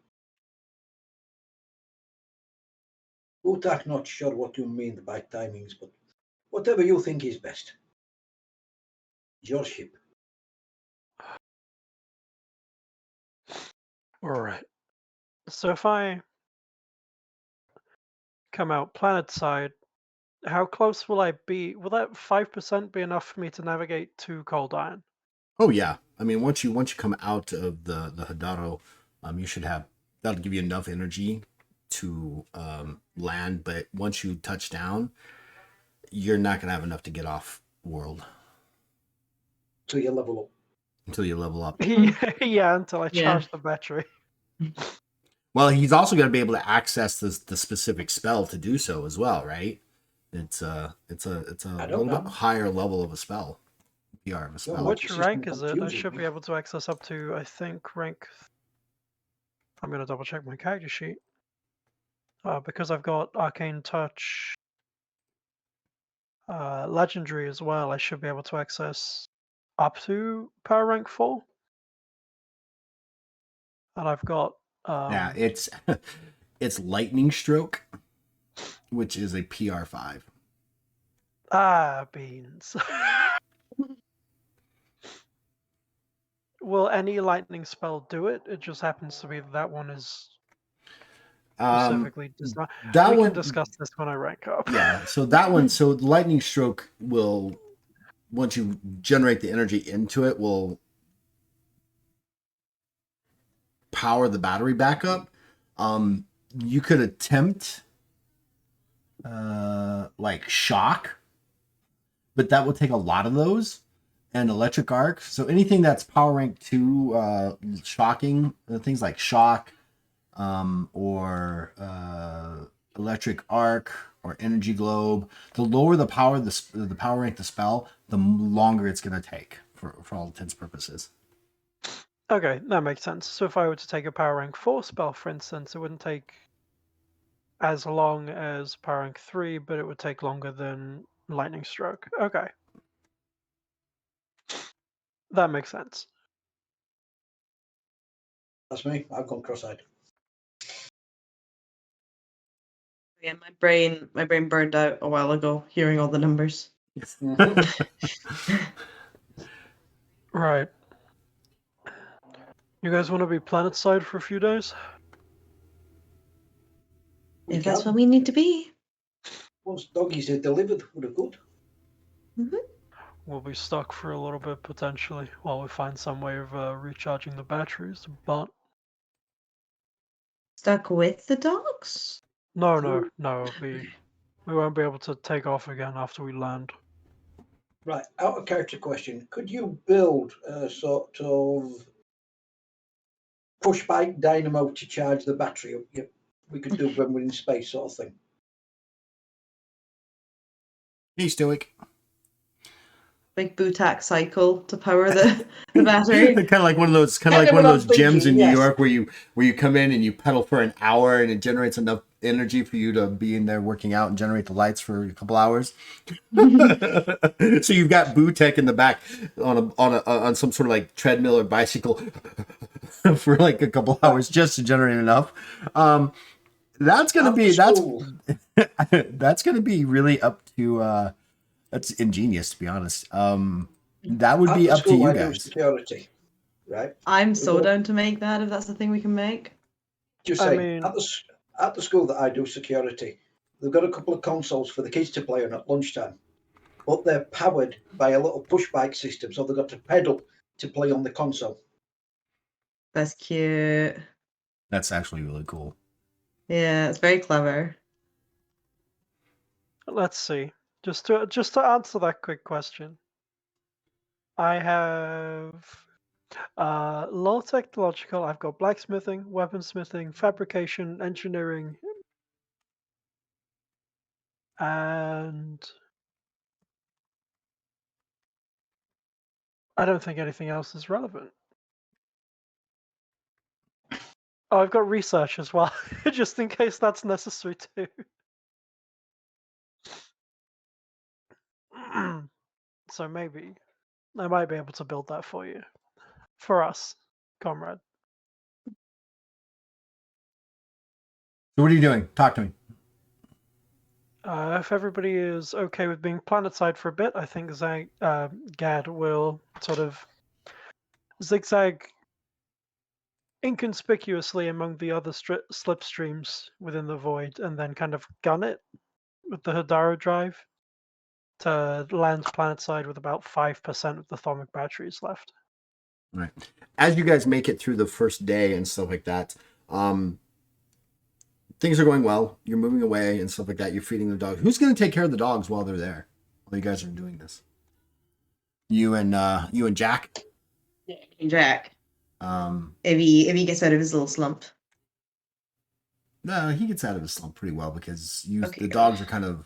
Utak, not sure what you mean by timings, but whatever you think is best. It's your ship. All right. So if I come out planet side, how close will I be? Will that 5% be enough for me to navigate to cold iron? Oh yeah. I mean, once you come out of the Hidalgo, you should have that'll give you enough energy to land. But once you touch down, you're not gonna have enough to get off world So you level up. until you level up. Yeah, until I Yeah. charge the battery. Well, he's also going to be able to access the specific spell to do so as well, right? It's a I little don't know. bit higher level of a spell, PR of a spell. Well, Which system rank is it? I confusing should me. be able to access up to, I think, rank. I'm going to double check my character sheet. Because I've got Arcane Touch, Legendary as well, I should be able to access up to power rank 4. And I've got. Yeah, it's lightning stroke, which is a PR 5. Beans. Will any lightning spell do it? It just happens to be that one is specifically designed. That We one, can discuss this when I rank up. yeah. So that one, so lightning stroke will, once you generate the energy into it, will power the battery back up. You could attempt like shock, but that will take a lot of those, and electric arc. So anything that's power rank 2 shocking, things like shock, or electric arc or energy globe, the lower the power the power rank the spell, the longer it's going to take for all intents and purposes. Okay, that makes sense. So if I were to take a power rank 4 spell, for instance, it wouldn't take as long as power rank 3, but it would take longer than lightning stroke. Okay. That makes sense. That's me. I've gone cross-eyed. Yeah, my brain burned out a while ago hearing all the numbers. Right. You guys want to be planet side for a few days? We If that's can. what we need to be. Once doggies are delivered, we're good. We'll be stuck for a little bit potentially while we find some way of recharging the batteries, but stuck with the dogs? No. We won't be able to take off again after we land. Right, out of character question. Could you build a sort of push bike dynamo to charge the battery? We could do when we're in space, sort of thing. Hey, Stoic. Big Butak cycle to power the battery. kind of like one of those gyms in New York where you come in and you pedal for an hour and it generates enough energy for you to be in there working out and generate the lights for a couple hours. So you've got Butek in the back on some sort of like treadmill or bicycle for like a couple hours just to generate enough. That's gonna be really up to that's ingenious, to be honest. That would be up to you guys. Security, right? I'm so down to make that if that's the thing we can make. Just saying, at the school that I do security, they've got a couple of consoles for the kids to play on at lunchtime, but they're powered by a little push bike system, so they've got to pedal to play on the console. That's cute. That's actually really cool. Yeah, it's very clever. Let's see. Just to answer that quick question, I have low technological. I've got blacksmithing, weaponsmithing, fabrication, engineering, and I don't think anything else is relevant. Oh, I've got research as well, just in case that's necessary too. So maybe I might be able to build that for you. For us, comrade. So what are you doing? Talk to me. If everybody is okay with being planetside for a bit, I think Gad will sort of zigzag inconspicuously among the other slipstreams within the void and then kind of gun it with the Hadaro drive to land planetside with about 5% of the thermic batteries left. Right. As you guys make it through the first day and stuff like that, things are going well. You're moving away and stuff like that. You're feeding the dog. Who's going to take care of the dogs while they're there? While you guys are doing this? You and Jack. Jack. If he gets out of his little slump. No, he gets out of his slump pretty well because the dogs are kind of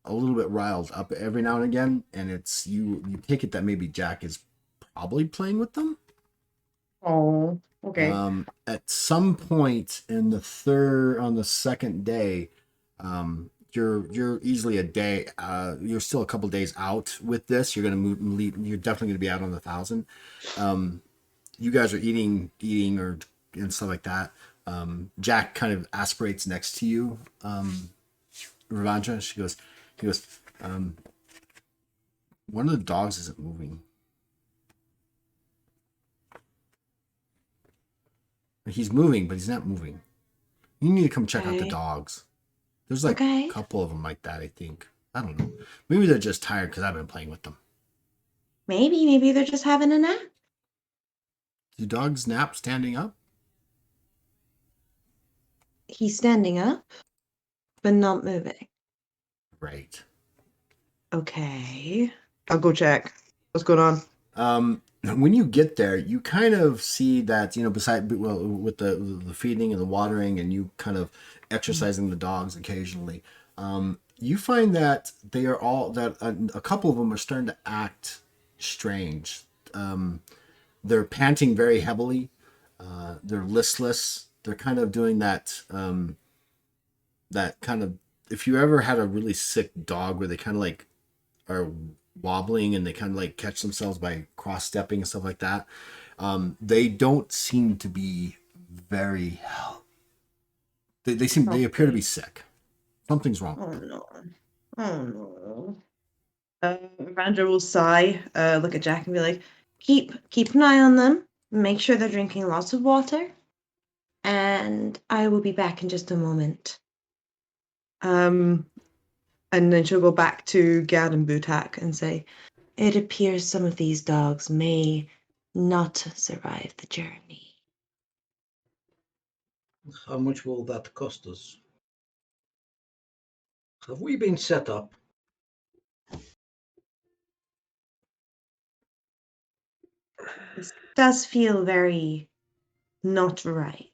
a little bit riled up every now and again, and it's you take it that maybe Jack is probably playing with them. Oh, okay. At some point on the second day, you're easily a day. You're still a couple days out with this. You're gonna you're definitely gonna be out on the 1,000. You guys are eating and stuff like that. Jack kind of aspirates next to you, Ravandra. He goes, one of the dogs isn't moving. He's moving, but he's not moving. You need to come check out the dogs. There's like a couple of them like that, I think. I don't know. Maybe they're just tired because I've been playing with them. Maybe they're just having a nap. Do dogs nap standing up? He's standing up, but not moving. Right. Okay. I'll go check. What's going on? When you get there, you kind of see that, with the feeding and the watering and you kind of exercising the dogs occasionally, you find that they are a couple of them are starting to act strange. They're panting very heavily. They're listless. They're kind of doing that kind of, if you ever had a really sick dog where they kind of like are wobbling and they kind of like catch themselves by cross-stepping and stuff like that. They don't seem to be very, they appear to be sick. Something's wrong. Oh no. Randra will sigh, look at Jack and be like, keep an eye on them, make sure they're drinking lots of water, and I will be back in just a moment. And then she'll go back to Gad and Butak and say, it appears some of these dogs may not survive the journey. How much will that cost us? Have we been set up? This does feel very not right.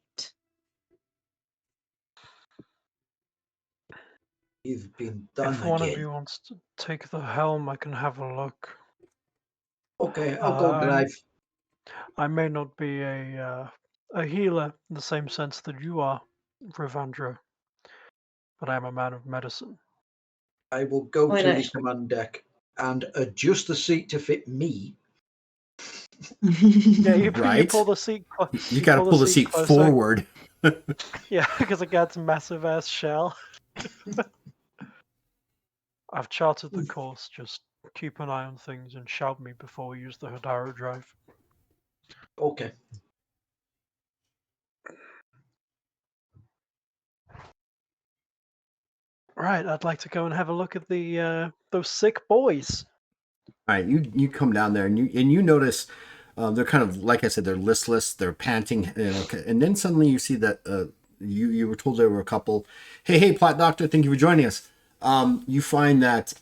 We've been done If one of again. you wants to take the helm, I can have a look. Okay, I'll go drive. I may not be a healer in the same sense that you are, Rivandra, but I am a man of medicine. I will go Why to not? the command deck and adjust the seat to fit me. Yeah, you Right? pull the seat. You got to pull the seat closer. forward. Yeah, because it gets massive ass shell. I've charted the course. Just keep an eye on things and shout me before we use the Hadara drive. Okay. Right, I'd like to go and have a look at the those sick boys. All right, you come down there and you notice they're kind of, like I said, they're listless, they're panting, and then suddenly you see that you were told there were a couple. Hey, Plot Doctor, thank you for joining us. You find that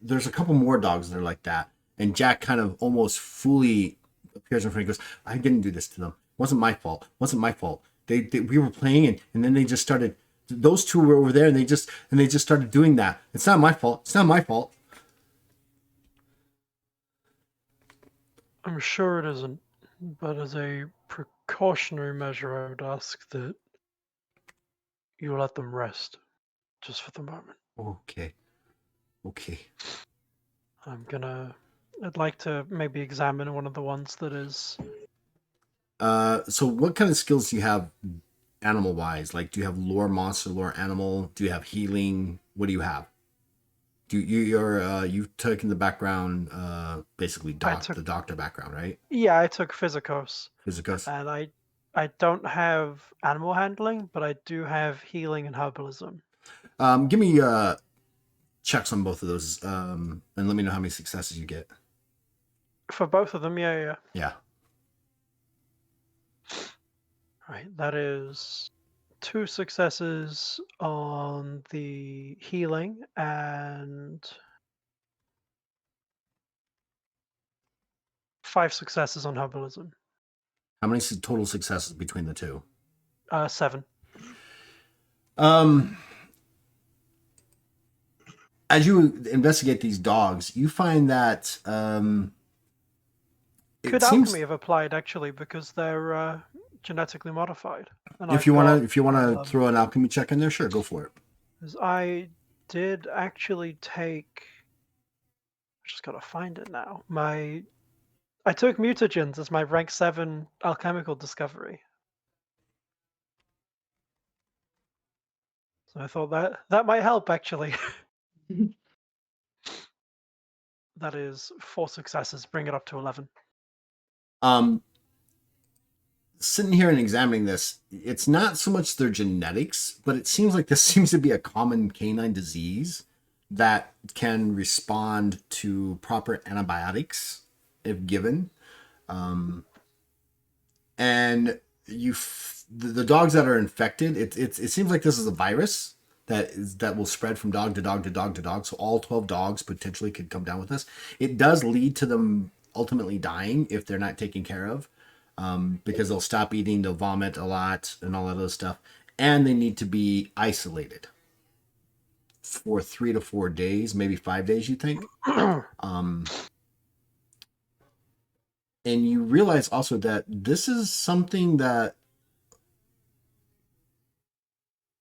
there's a couple more dogs that are like that, and Jack kind of almost fully appears in front. He goes, "I didn't do this to them. It wasn't my fault. It wasn't my fault. We were playing, and then they just started. Those two were over there, and they just started doing that. It's not my fault. It's not my fault." I'm sure it isn't, but as a precautionary measure, I would ask that you let them rest, just for the moment. Okay. I'd like to maybe examine one of the ones that is. So what kind of skills do you have animal wise? Like, do you have lore monster, lore animal? Do you have healing? What do you have? You've taken the background, basically the doctor background, right? Yeah, I took Physicos. Physicus. And I don't have animal handling, but I do have healing and herbalism. Give me checks on both of those, and let me know how many successes you get. For both of them, yeah. Yeah. Right, that is 2 successes on the healing and 5 successes on herbalism. How many total successes between the two? 7. As you investigate these dogs, you find that Could alchemy have applied actually because they're genetically modified? And if you want to throw an alchemy check in there, sure, go for it. I did actually take. I just gotta find it now. I took mutagens as my rank 7 alchemical discovery. So I thought that might help actually. That is 4 successes, bring it up to 11. Sitting here and examining this, it's not so much their genetics, but it seems like this seems to be a common canine disease that can respond to proper antibiotics if given. And the dogs that are infected, it seems like this is a virus that will spread from dog to dog to dog to dog. So all 12 dogs potentially could come down with this. It does lead to them ultimately dying if they're not taken care of, because they'll stop eating, they'll vomit a lot and all that other stuff. And they need to be isolated for 3 to 4 days, maybe 5 days, you think? And you realize also that this is something that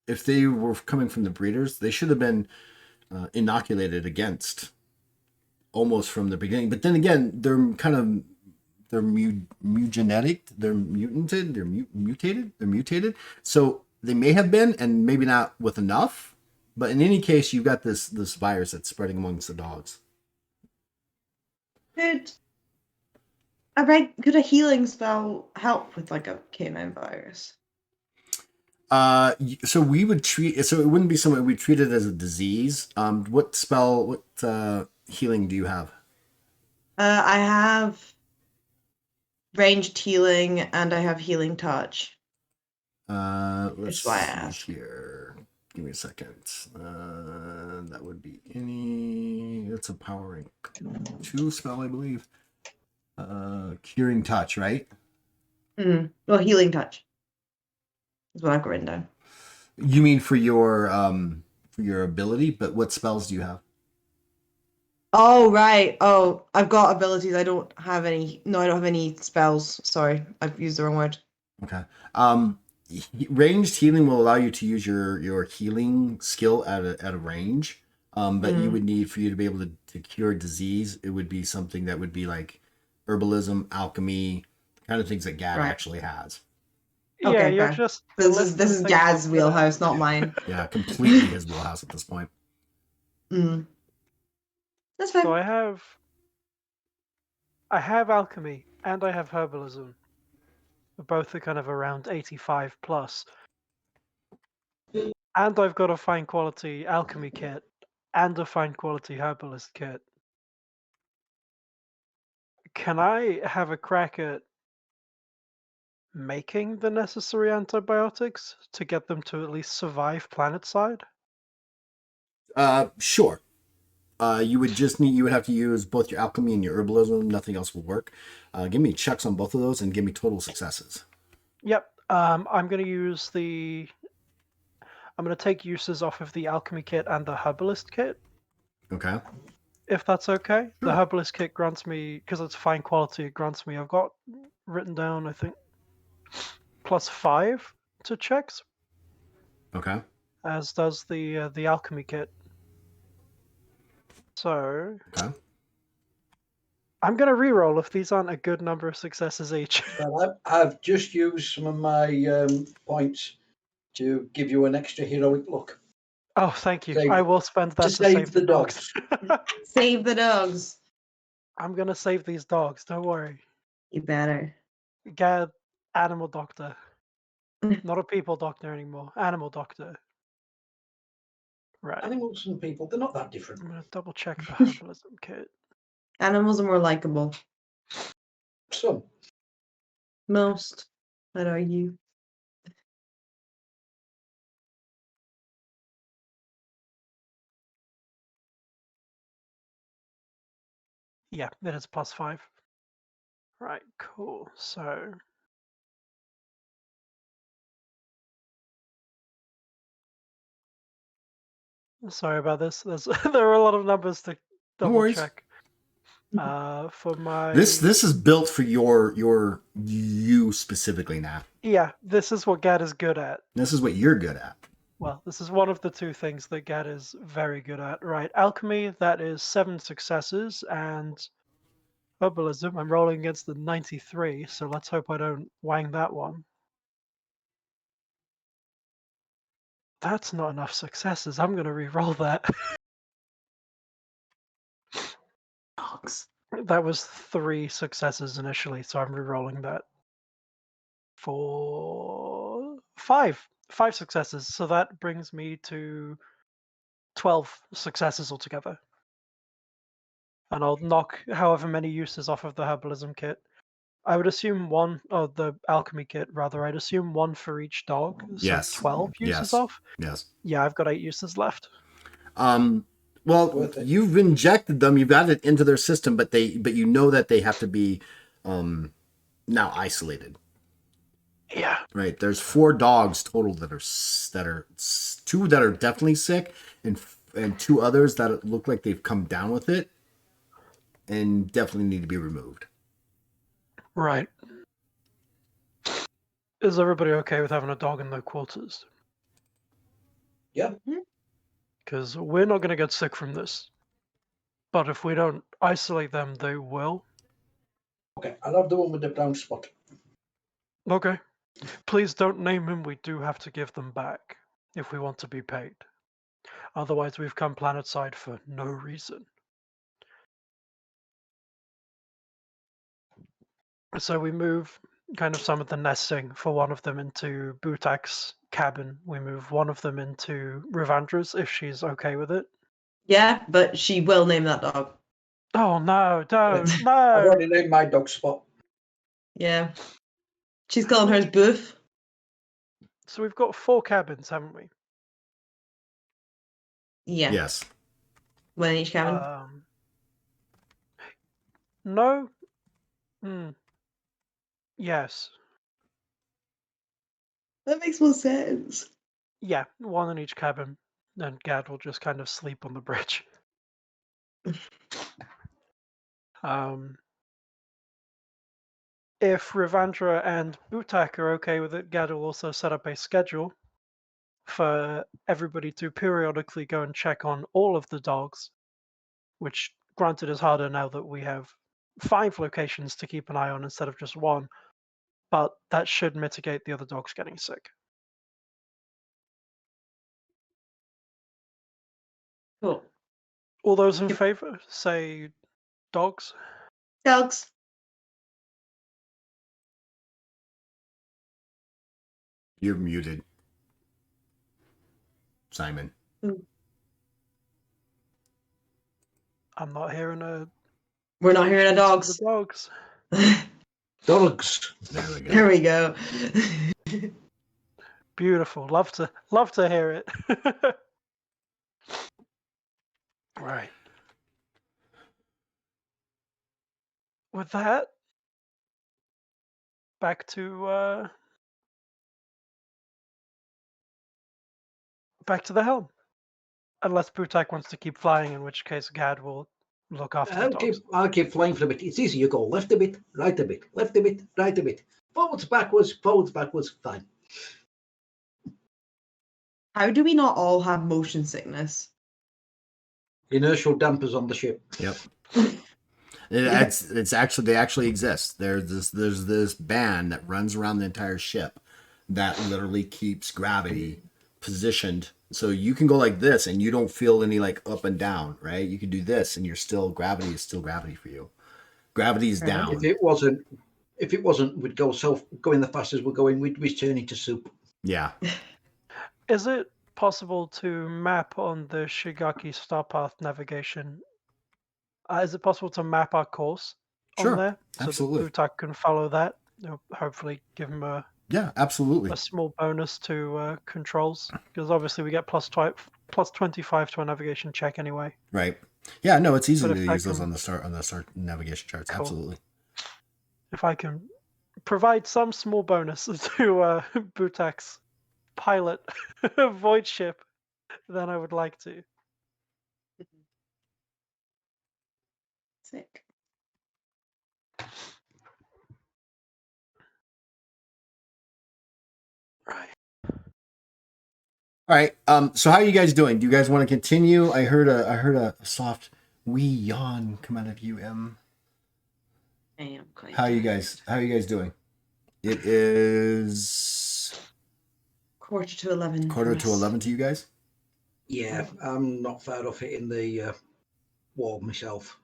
if they were coming from the breeders, they should have been inoculated against almost from the beginning. But then again, they're mutated, they're mutated. So they may have been, and maybe not with enough. But in any case, you've got this virus that's spreading amongst the dogs. Could a healing spell help with like a canine virus? So we would treat, so it wouldn't be something we treat it as a disease. What healing do you have? I have ranged healing and I have healing touch. Let's why I see asked. here. Give me a second. That would be any. It's a power rank 2 spell, I believe. Curing touch, right? Well, healing touch is what I've got written down. You mean for your ability? But what spells do you have? Oh, right. Oh, I've got abilities. I don't have any. No, I don't have any spells. Sorry, I've used the wrong word. Okay. Ranged healing will allow you to use your healing skill at a range. But you would need, for you to be able to cure disease, it would be something that would be like herbalism, alchemy, the kind of things that Gad Right. actually has. Yeah, Okay, you're fair. just. This listing is things Gad's you're good at. wheelhouse, not mine. Yeah, completely his wheelhouse at this point. That's fine. So I have alchemy and I have herbalism. Both are kind of around 85 plus. And I've got a fine quality alchemy kit and a fine quality herbalist kit. Can I have a crack at making the necessary antibiotics to get them to at least survive planetside? Sure. You would have to use both your alchemy and your herbalism. Nothing else will work. Give me checks on both of those and give me total successes. Yep. I'm going to use I'm going to take uses off of the alchemy kit and the herbalist kit, Okay. if that's okay. The Sure. herbalist kit grants me, because it's fine quality, it grants me, I've got written down, I think, +5 to checks, Okay. as does the alchemy kit. So Okay. I'm going to reroll if these aren't a good number of successes each. Well, I've just used some of my points to give you an extra heroic look. Oh, thank you. Save- I will spend that to to save the dogs. Save the dogs. I'm going to save these dogs. Don't worry. You better. Get animal doctor. Not a people doctor anymore. Animal doctor. Right. Animals and people, they're not that different. I'm going to double check the herbalism kit. Animals are more likable. Some. Most, I'd argue. Yeah, it is +5. Right, cool. So sorry about this. There are a lot of numbers to No double worries. check. For my This is built for you specifically, Nat. Yeah, this is what Gad is good at. This is what you're good at. Well, this is one of the two things that Gad is very good at. Right, alchemy, that is 7 successes, and herbalism, I'm rolling against the 93, so let's hope I don't wang that one. That's not enough successes. I'm going to re-roll that. Dogs. That was 3 successes initially, so I'm re-rolling that for 5 successes. So that brings me to 12 successes altogether. And I'll knock however many uses off of the herbalism kit. I would assume the alchemy kit rather. I'd assume 1 for each dog. So Yes. 12 uses Yes. off. Yes. Yeah, I've got 8 uses left. Well, Worth it. you've injected them. You've got it into their system, but you know that they have to be now isolated. Yeah. Right. There's 4 dogs total that are 2 that are definitely sick, and 2 others that look like they've come down with it, and definitely need to be removed. Right. Is everybody okay with having a dog in their quarters? Yeah. Because we're not going to get sick from this. But if we don't isolate them, they will. Okay, I'll have the one with the brown spot. Okay. Please don't name him. We do have to give them back if we want to be paid. Otherwise, we've come planetside for no reason. So we move kind of some of the nesting for one of them into Butak's cabin. We move one of them into Rivandra's if she's okay with it. Yeah, but she will name that dog. Oh no, don't, I've no. already named my dog Spot. Yeah. She's calling hers Boof. So we've got 4 cabins, haven't we? Yeah. Yes. One in each cabin. No. Hmm. Yes. That makes more sense. Yeah, 1 in each cabin. And Gad will just kind of sleep on the bridge. If Rivandra and Butak are okay with it, Gad will also set up a schedule for everybody to periodically go and check on all of the dogs, which granted is harder now that we have 5 locations to keep an eye on instead of just 1, but that should mitigate the other dogs getting sick. Cool. All those in Yep. favor, say dogs. Dogs. You're muted, Simon. I'm not hearing a We're not hearing a the dogs. dogs. Dogs. There we go. There we go. Beautiful. Love to hear it. Right. With that, back to the helm. Unless Butak wants to keep flying, in which case Gad will look after the dogs. I'll keep flying for a bit. It's easy. You go left a bit, right a bit, left a bit, right a bit. Forwards, backwards, fine. How do we not all have motion sickness? Inertial dampers on the ship. Yep. Yeah. It's actually, they actually exist. There's this band that runs around the entire ship that literally keeps gravity positioned. So you can go like this and you don't feel any like up and down, right? You can do this and gravity is still gravity for you. Gravity is down. If it wasn't, we'd go going the fastest we're going, we'd turn into soup. Yeah. Is it possible to map on the Shigaki Starpath navigation? Is it possible to map our course Sure. on there so Absolutely. that Butak can follow that? Hopefully, give him a Yeah, absolutely. small bonus to controls, because obviously we get plus 25 to a navigation check anyway. Right. Yeah, no, it's easy But to if I use those can- on the start navigation charts. Cool. Absolutely. If I can provide some small bonus to Butak's pilot void ship, then I would like to. Sick. Right. All right. So how are you guys doing? Do you guys want to continue? I heard a soft wee yawn come out of you, Em. I am quite. How are you guys doing? It is 11:15. quarter for to us. 11 to you guys. Yeah, I'm not far off hitting the wall myself.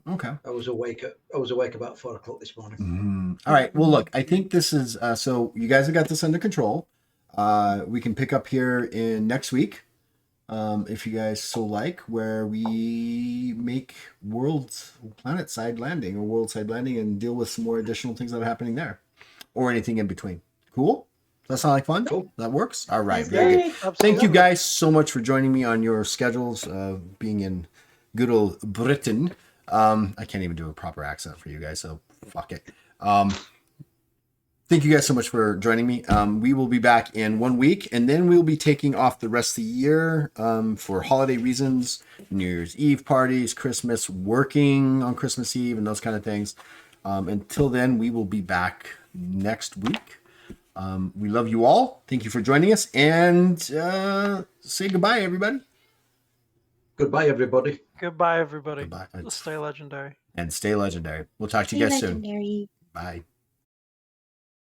Okay. I was awake about 4 o'clock this morning. All right. Well, look, I think this is so you guys have got this under control. We can pick up here in next week, if you guys so like, where we make planet side landing or world side landing and deal with some more additional things that are happening there, or anything in between. Cool. Does that sound like fun? Cool. That works. All right. Sounds Very good. good. Thank Absolutely. you guys so much for joining me on your schedules, being in good old Britain. I can't even do a proper accent for you guys, so fuck it. Thank you guys so much for joining me. We will be back in 1 week, and then we'll be taking off the rest of the year for holiday reasons, New Year's Eve parties, Christmas, working on Christmas Eve, and those kind of things. Until then, we will be back next week. We love you all. Thank you for joining us, and say goodbye, everybody. Goodbye, everybody. Goodbye, everybody. Goodbye. Stay legendary. And stay legendary. We'll talk to you guys soon. Legendary. Bye.